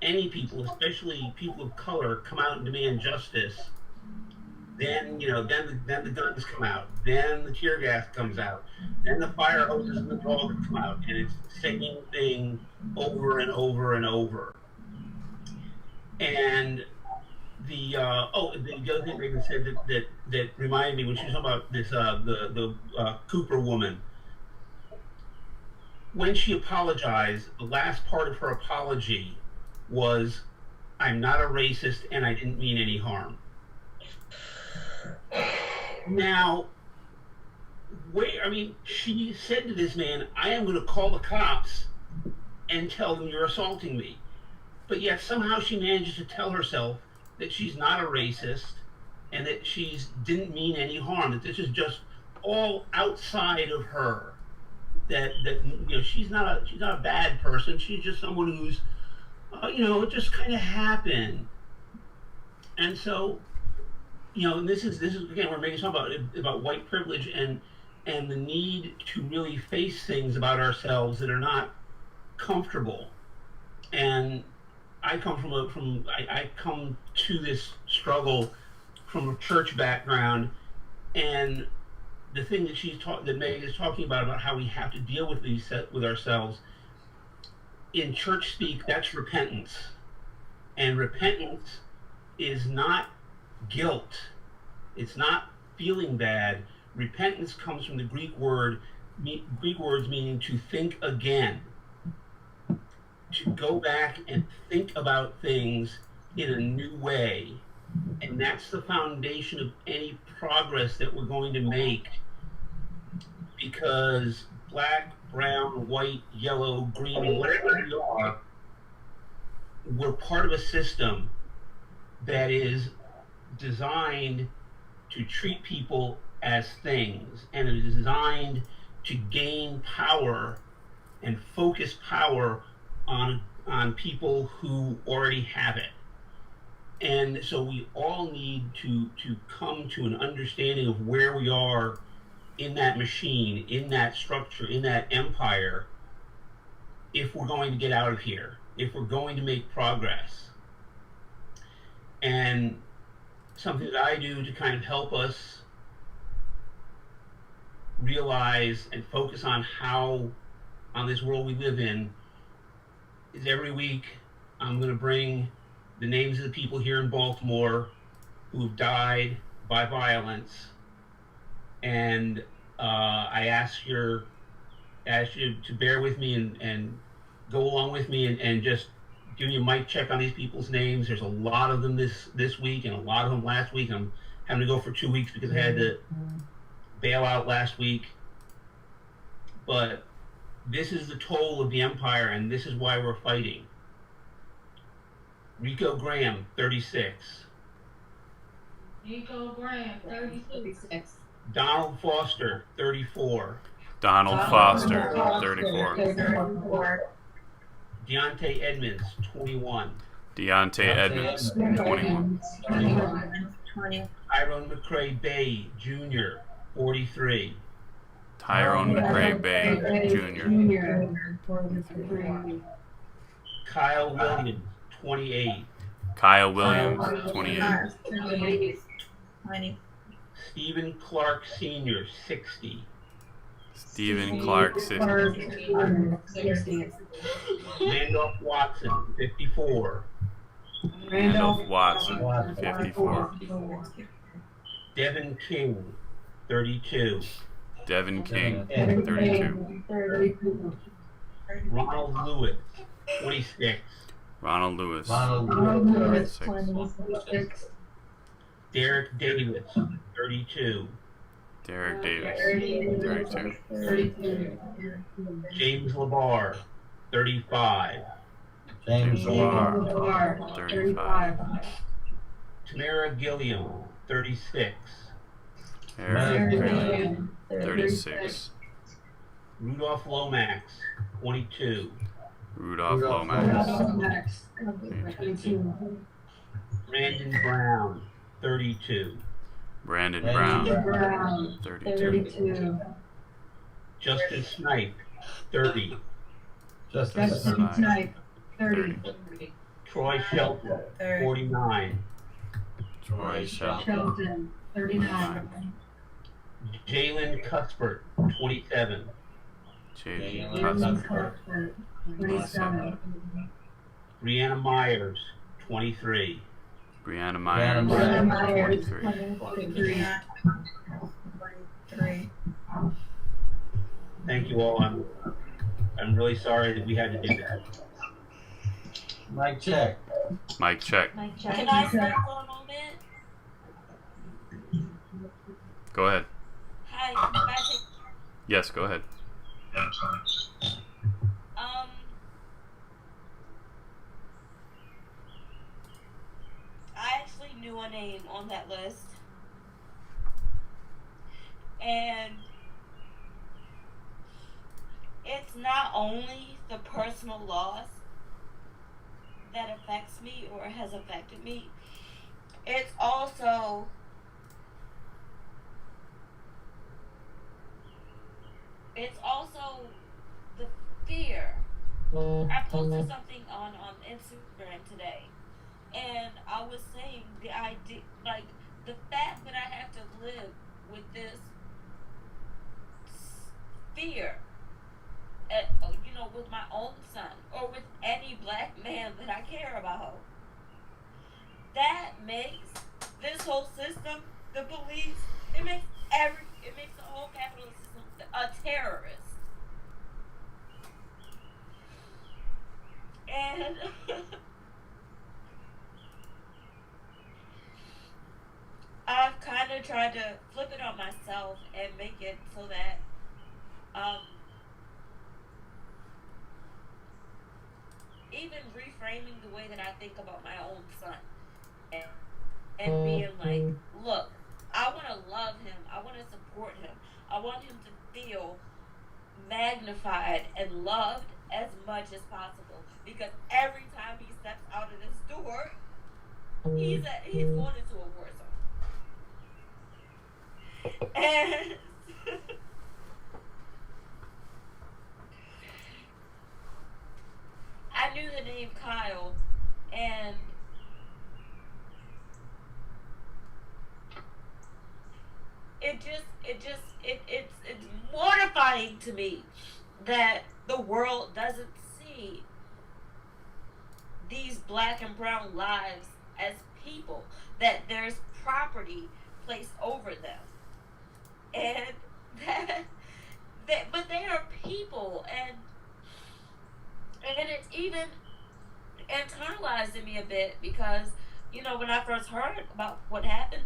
any people, especially people of color, come out and demand justice, then then the guns come out, then the tear gas comes out, then the fire hoses and the dogs come out, and it's the same thing over and over and over. And the other thing Megan said that reminded me when she was talking about this the Cooper woman. When she apologized, the last part of her apology was, "I'm not a racist and I didn't mean any harm." Now, she said to this man, "I am going to call the cops and tell them you're assaulting me." But yet somehow she manages to tell herself that she's not a racist and that she didn't mean any harm, that this is just all outside of her. That she's not a bad person. She's just someone who's it just kind of happened. And so, and this is again, we're making something about white privilege and the need to really face things about ourselves that are not comfortable. And I come I come to this struggle from a church background, and the thing that Meg is talking about how we have to deal with ourselves in church speak, that's repentance. And repentance is not guilt. It's not feeling bad. Repentance comes from the Greek words meaning to think again, to go back and think about things in a new way. And that's the foundation of any progress that we're going to make, because black, brown, white, yellow, green, whatever we are, we're part of a system that is designed to treat people as things, and it is designed to gain power and focus power on people who already have it. And so we all need to come to an understanding of where we are in that machine, in that structure, in that empire, if we're going to get out of here, if we're going to make progress. And something that I do to kind of help us realize and focus on how, on this world we live in, is every week I'm going to bring the names of the people here in Baltimore who've died by violence, and I ask you to bear with me and go along with me and just give me a mic check on these people's names. There's a lot of them this week and a lot of them last week. I'm having to go for 2 weeks because I had to bail out last week. But this is the toll of the empire, and this is why we're fighting. Rico Graham, 36. Nico Graham, 36. Donald Foster, 34. Donald Foster, 34. Deontay Edmonds, 21. Deontay Edmonds, 21. Tyrone McCray Bay Jr., 43. Tyrone McCray Bay Jr. Kyle Williams, 28. Kyle Williams, 28. Stephen Clark Sr., 60. Stephen Clark, 60. Randolph Watson, 54. Randolph Watson, 54. Devin King, 32. Devin King, 32. Ronald Lewis, 26. Ronald Lewis, 26. Derek Davis, 32. Derek Davis, 32. James Labar, 35. James Labar, 35. Tamara Gilliam, 36. Eric Gilliam, 36. Rudolph Lomax, 22. Rudolph Lomax, 22. Brandon Brown, 32. Brandon Brown, 32. Justin Snipe, 30. Justin Snipe, 30. Troy Shelton, 49. Troy Shelton, 39. Jalen Cuthbert, 27. Jalen Cuthbert, 27. Brianna Myers, 23. Brianna Myers, 23. Thank you all. I'm really sorry that we had to do that. Mic check. Mic check. Can I speak for a moment? Go ahead. Hi, Magic. Yes, go ahead. I actually knew a name on that list. And it's not only the personal loss that affects me or has affected me, it's also the fear. I posted something on Instagram today, and I was saying the idea, like the fact that I have to live with this fear, with my own son or with any black man that I care about. That makes this whole system, the police, it makes the whole capitalist system a terrorist. And I've kind of tried to flip it on myself and make it so that even reframing the way that I think about my own son and being like, look, I want to love him, I want to support him, I want him to feel magnified and loved as much as possible, because every time he steps out of this door, He's going into a war zone. And I knew the name Kyle, and it's mortifying to me that the world doesn't see these black and brown lives as people, that there's property placed over them, and but they are people, and it's even internalized in me a bit, because when I first heard about what happened,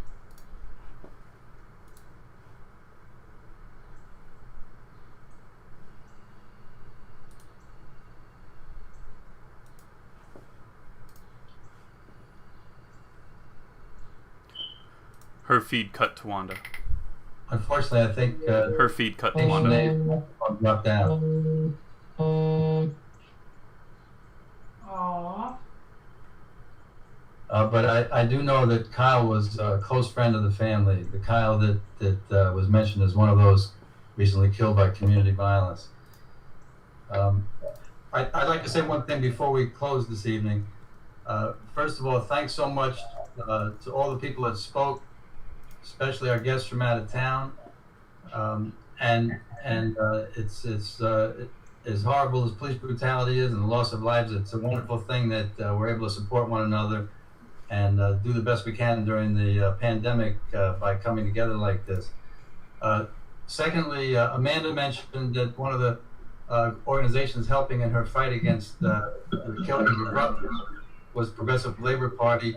Her feed cut to Wanda. Unfortunately, I think Her feed cut to Nation Wanda. name dropped out. Aww. But I do know that Kyle was a close friend of the family. The Kyle that was mentioned as one of those recently killed by community violence. I'd like to say one thing before we close this evening. First of all, thanks so much to all the people that spoke, especially our guests from out of town. It's as horrible as police brutality is and the loss of lives. It's a wonderful thing that we're able to support one another and do the best we can during the pandemic by coming together like this. Secondly, Amanda mentioned that one of the organizations helping in her fight against the killing of her brother was Progressive Labor Party.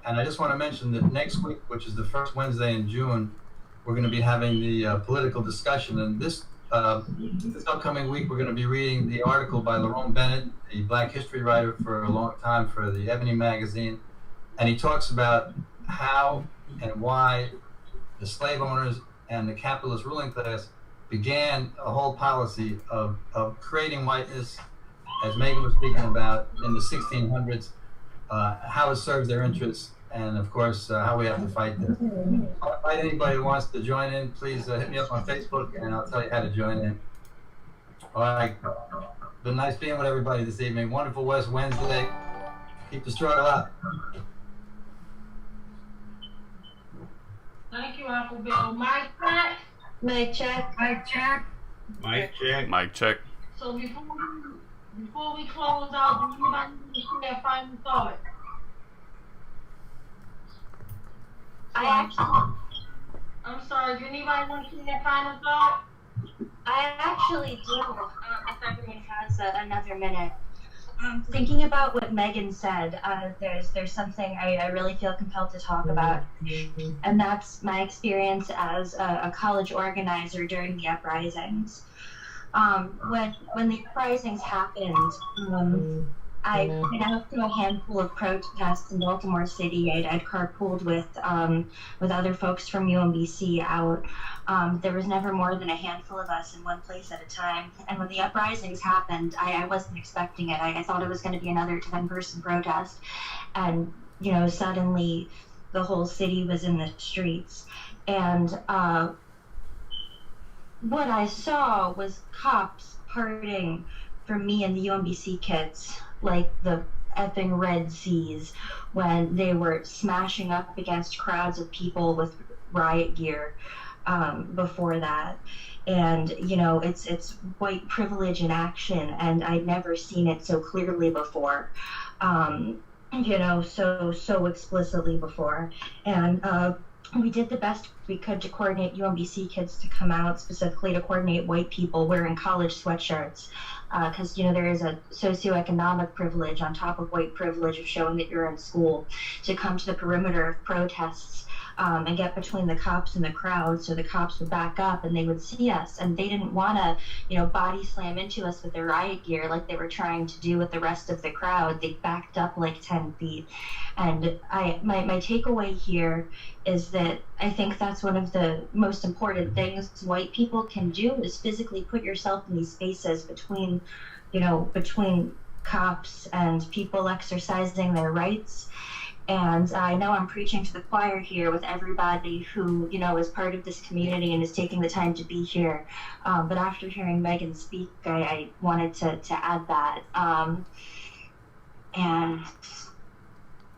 And I just want to mention that next week, which is the first Wednesday in June, we're going to be having the political discussion. And this upcoming week, we're going to be reading the article by Lerone Bennett, the Black history writer for a long time for the Ebony magazine. And he talks about how and why the slave owners and the capitalist ruling class began a whole policy of creating whiteness, as Megan was speaking about, in the 1600s, how it serves their interests, and of course, how we have to fight this. I'll invite anybody who wants to join in, please hit me up on Facebook and I'll tell you how to join in. All right, been nice being with everybody this evening. Wonderful West Wednesday. Keep the struggle up. Thank you, Uncle Bill. Mic check. Mic check. Mic check. Mic check. Mic check. So before we close out, do anybody need to share their final thought? I'm sorry, do anybody want to share their final thought? I actually do, if everyone has another minute. Thinking about what Megan said, there's something I really feel compelled to talk about, and that's my experience as a college organizer during the uprisings. When the uprisings happened, I went out to a handful of protests in Baltimore City. I'd carpooled with other folks from UMBC out. There was never more than a handful of us in one place at a time. And when the uprisings happened, I wasn't expecting it. I thought it was going to be another 10-person protest. And, suddenly the whole city was in the streets. And what I saw was cops parting from me and the UMBC kids like the effing Red Seas when they were smashing up against crowds of people with riot gear before that. And it's white privilege in action, and I'd never seen it so clearly before, so explicitly before. And we did the best we could to coordinate UMBC kids to come out, specifically to coordinate white people wearing college sweatshirts, because there is a socioeconomic privilege on top of white privilege of showing that you're in school, to come to the perimeter of protests and get between the cops and the crowd, so the cops would back up and they would see us, and they didn't want to body slam into us with their riot gear like they were trying to do with the rest of the crowd. They backed up like 10 feet. And my takeaway here is that I think that's one of the most important things white people can do, is physically put yourself in these spaces between cops and people exercising their rights, And I know I'm preaching to the choir here with everybody who, you know, is part of this community and is taking the time to be here. But after hearing Megan speak, I wanted to add that. And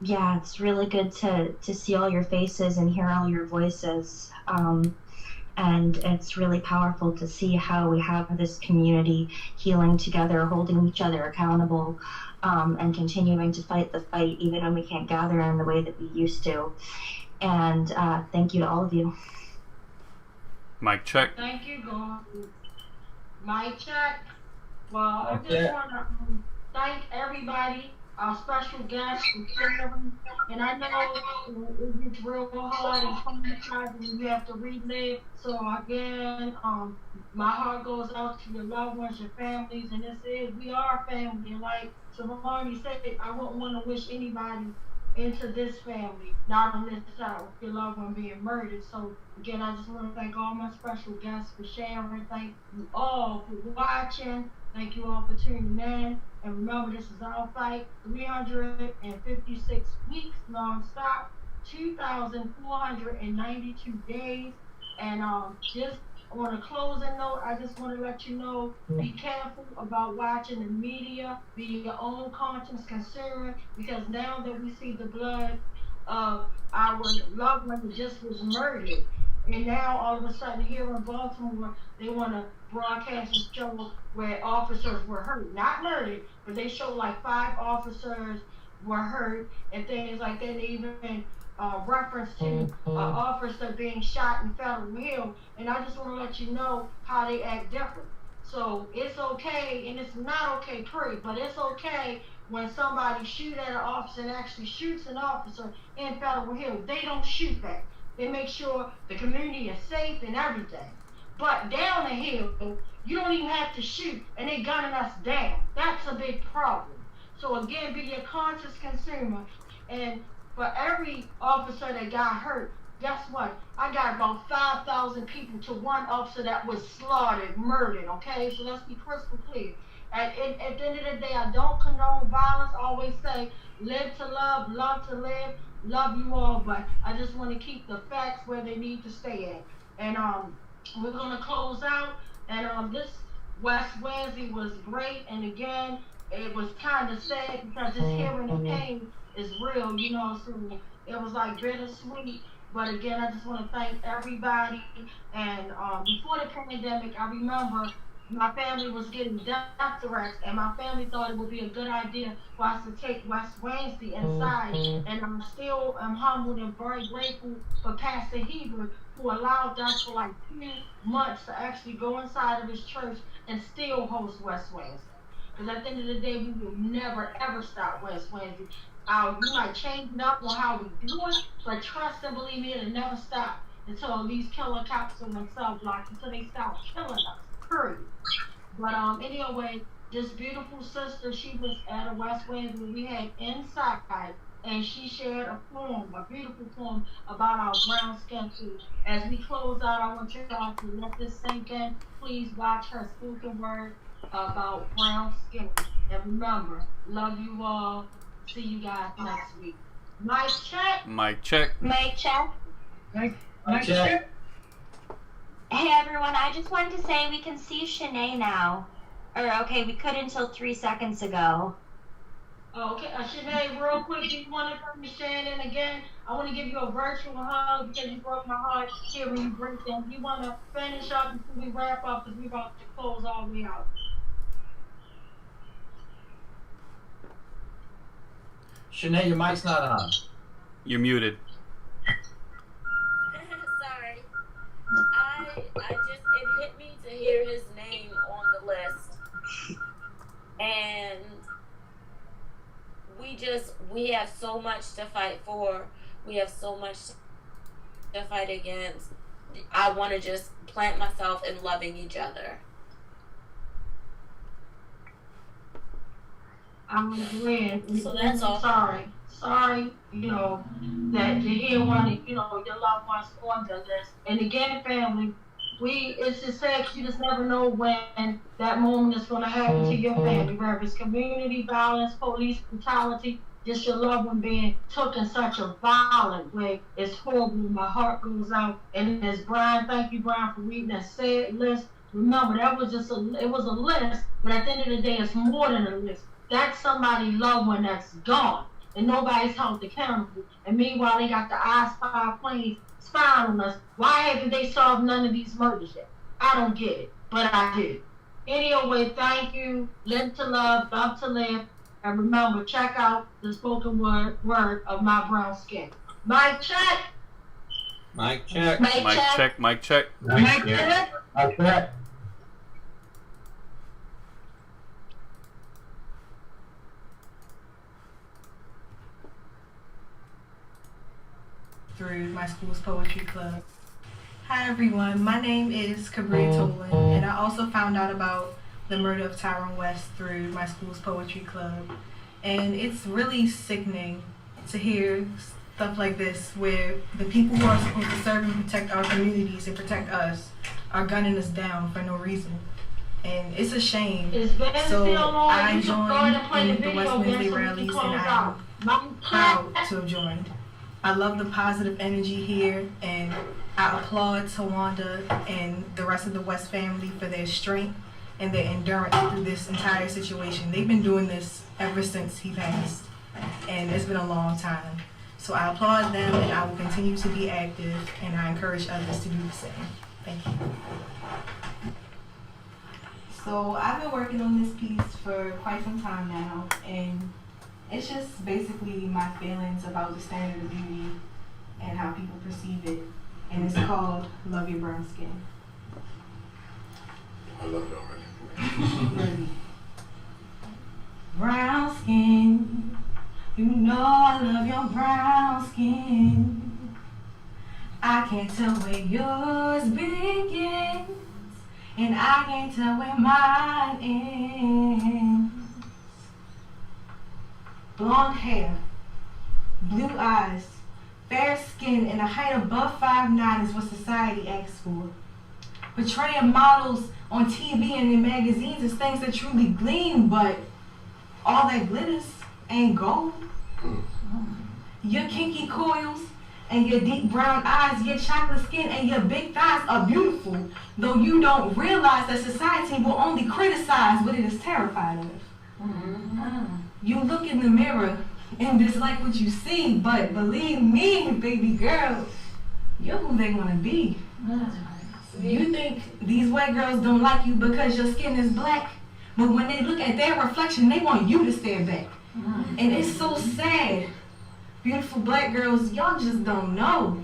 yeah, it's really good to see all your faces and hear all your voices. And it's really powerful to see how we have this community healing together, holding each other accountable, and continuing to fight the fight even when we can't gather in the way that we used to. And thank you to all of you. Mic check. Thank you, God. Mic check. Well, I Mic just check. want to thank everybody, our special guests, and children. And I know it gets real hard and traumatizing when you have to relive. So again, my heart goes out to your loved ones, your families, and we are family. And like Savani said, I wouldn't want to wish anybody into this family, not on this side with your loved one being murdered. So again, I just want to thank all my special guests for sharing. Thank you all for watching. Thank you all for tuning in. And remember, this is our fight, 356 weeks non-stop, 2,492 days. And just on a closing note, I just want to let you know, be careful about watching the media, be your own conscience consumer, because now that we see the blood of our loved one that just was murdered, and now all of a sudden here in Baltimore, they want to broadcast a show where officers were hurt, not murdered, but they show like 5 officers were hurt and things like that. They even reference to an officer being shot in Federal Hill, and I just want to let you know how they act different. So it's okay, and it's not okay, period, but it's okay when somebody shoots at an officer and actually shoots an officer in Federal Hill. They don't shoot back. They make sure the community is safe and everything. But down the hill, you don't even have to shoot, and they gunning us down. That's a big problem. So again, be your conscious consumer. And for every officer that got hurt, guess what? I got about 5,000 people to one officer that was slaughtered, murdered, okay? So let's be crystal clear. At the end of the day, I don't condone violence. I always say, live to love to live. Love you all, but I just want to keep the facts where they need to stay at. And we're gonna close out. And this West Wednesday was great. And again, it was kind of sad because just hearing the pain is real, you know. So it was like bittersweet. But again, I just want to thank everybody. And before the pandemic, I remember my family was getting death threats, and my family thought it would be a good idea for us to take West Wednesday inside. And I'm humbled and very grateful for Pastor Heber, who allowed us for like 2 months to actually go inside of his church and still host West Wednesday. Because at the end of the day, we will never ever stop West Wednesday. We might change it up on how we do it, but trust and believe me, it'll never stop until these killer cops are in cell blocks, until they stop killing us. Period. But anyway, this beautiful sister, she was at a West Wednesday we had inside, and she shared a poem, a beautiful poem about our brown skin too. As we close out, I want you all to let this sink in. Please watch her spoken word about brown skin. And remember, love you all. See you guys next week. Mic check. Mic check. Mic check. Mic check. Hey everyone, I just wanted to say we can see Shanae now. Or okay, we could until 3 seconds ago. Okay, Shanae, real quick, do you want to come to Shannon again? I want to give you a virtual hug because you broke my heart here when you break them. Do you want to finish up before we wrap up because we're about to close all the way out? Shanae, your mic's not on. You're muted. Sorry. It hit me to hear his name on the list. And we have so much to fight for. We have so much to fight against. I want to just plant myself in loving each other. I'm agreeing. So that's all. Sorry, you know, that you hear one of, you know, your loved ones on the list. And again, family, it's just sad 'cause you just never know when that moment is going to happen to your family, whether it's community violence, police brutality. just your loved one being took in such a violent way. It's horrible. My heart goes out. And as Brian, thank you, Brian, for reading that sad list. Remember, that was just it was a list, but at the end of the day, it's more than a list. That's somebody's loved one that's gone, and nobody's held accountable. And meanwhile, they got the I-5 planes spying on us. Why haven't they solved none of these murders yet? I don't get it, but I do. Anyway, thank you. Live to love, love to live. And remember, check out the spoken word of My Brown Skin. Mic check. Mic check. Mic Mic check. check. Mic check. Mic check. Okay. Through my school's poetry club. Hi everyone, my name is Cabria Tolan, and I also found out about the murder of Tyrone West through my school's poetry club. And it's really sickening to hear stuff like this, where the people who are supposed to serve and protect our communities and protect us are gunning us down for no reason. And it's a shame. So I joined in the West Wednesday rallies, and I'm proud to have joined. I love the positive energy here, and I applaud Tawanda and the rest of the West family for their strength and their endurance through this entire situation. They've been doing this ever since he passed, and it's been a long time. So I applaud them, and I will continue to be active, and I encourage others to do the same. Thank you. So I've been working on this piece for quite some time now, and it's just basically my feelings about the standard of beauty and how people perceive it. And it's called Love Your Brown Skin. I love it already. Brown skin, you know I love your brown skin. I can't tell where yours begins, and I can't tell where mine ends. Blonde hair, blue eyes, fair skin, and a height above 5'9" is what society asks for. Portraying models on TV and in magazines is things that truly gleam, but all that glitters ain't gold. Your kinky coils and your deep brown eyes, your chocolate skin and your big thighs are beautiful, though you don't realize that society will only criticize what it is terrified of. You look in the mirror and dislike what you see, but believe me, baby girl, you're who they want to be. You think these white girls don't like you because your skin is black, but when they look at their reflection, they want you to stare back. And it's so sad. Beautiful black girls, y'all just don't know.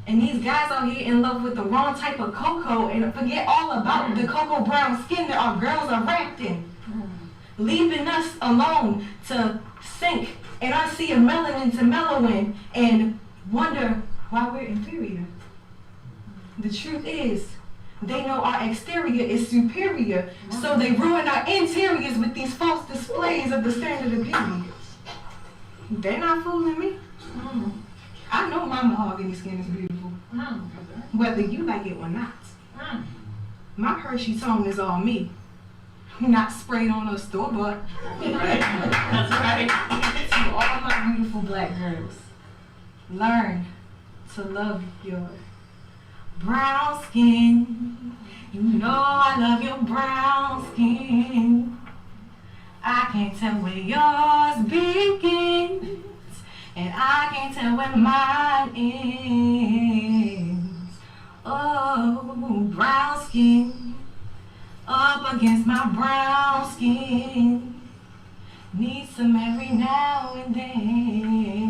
And these guys out here in love with the wrong type of cocoa and forget all about the cocoa brown skin that our girls are wrapped in. Leaving us alone to sink in our sea of melanin to mellow in and wonder why we're inferior. The truth is, they know our exterior is superior, so they ruin our interiors with these false displays of the standard of beauty. They're not fooling me. I know my mahogany skin is beautiful, whether you like it or not. My Hershey tone is all me, not sprayed on a store-bought. Right? That's right. To all my beautiful black girls, learn to love your brown skin. You know I love your brown skin. I can't tell where yours begins, and I can't tell where mine ends. Oh, brown skin, up against my brown skin, need some every now and then.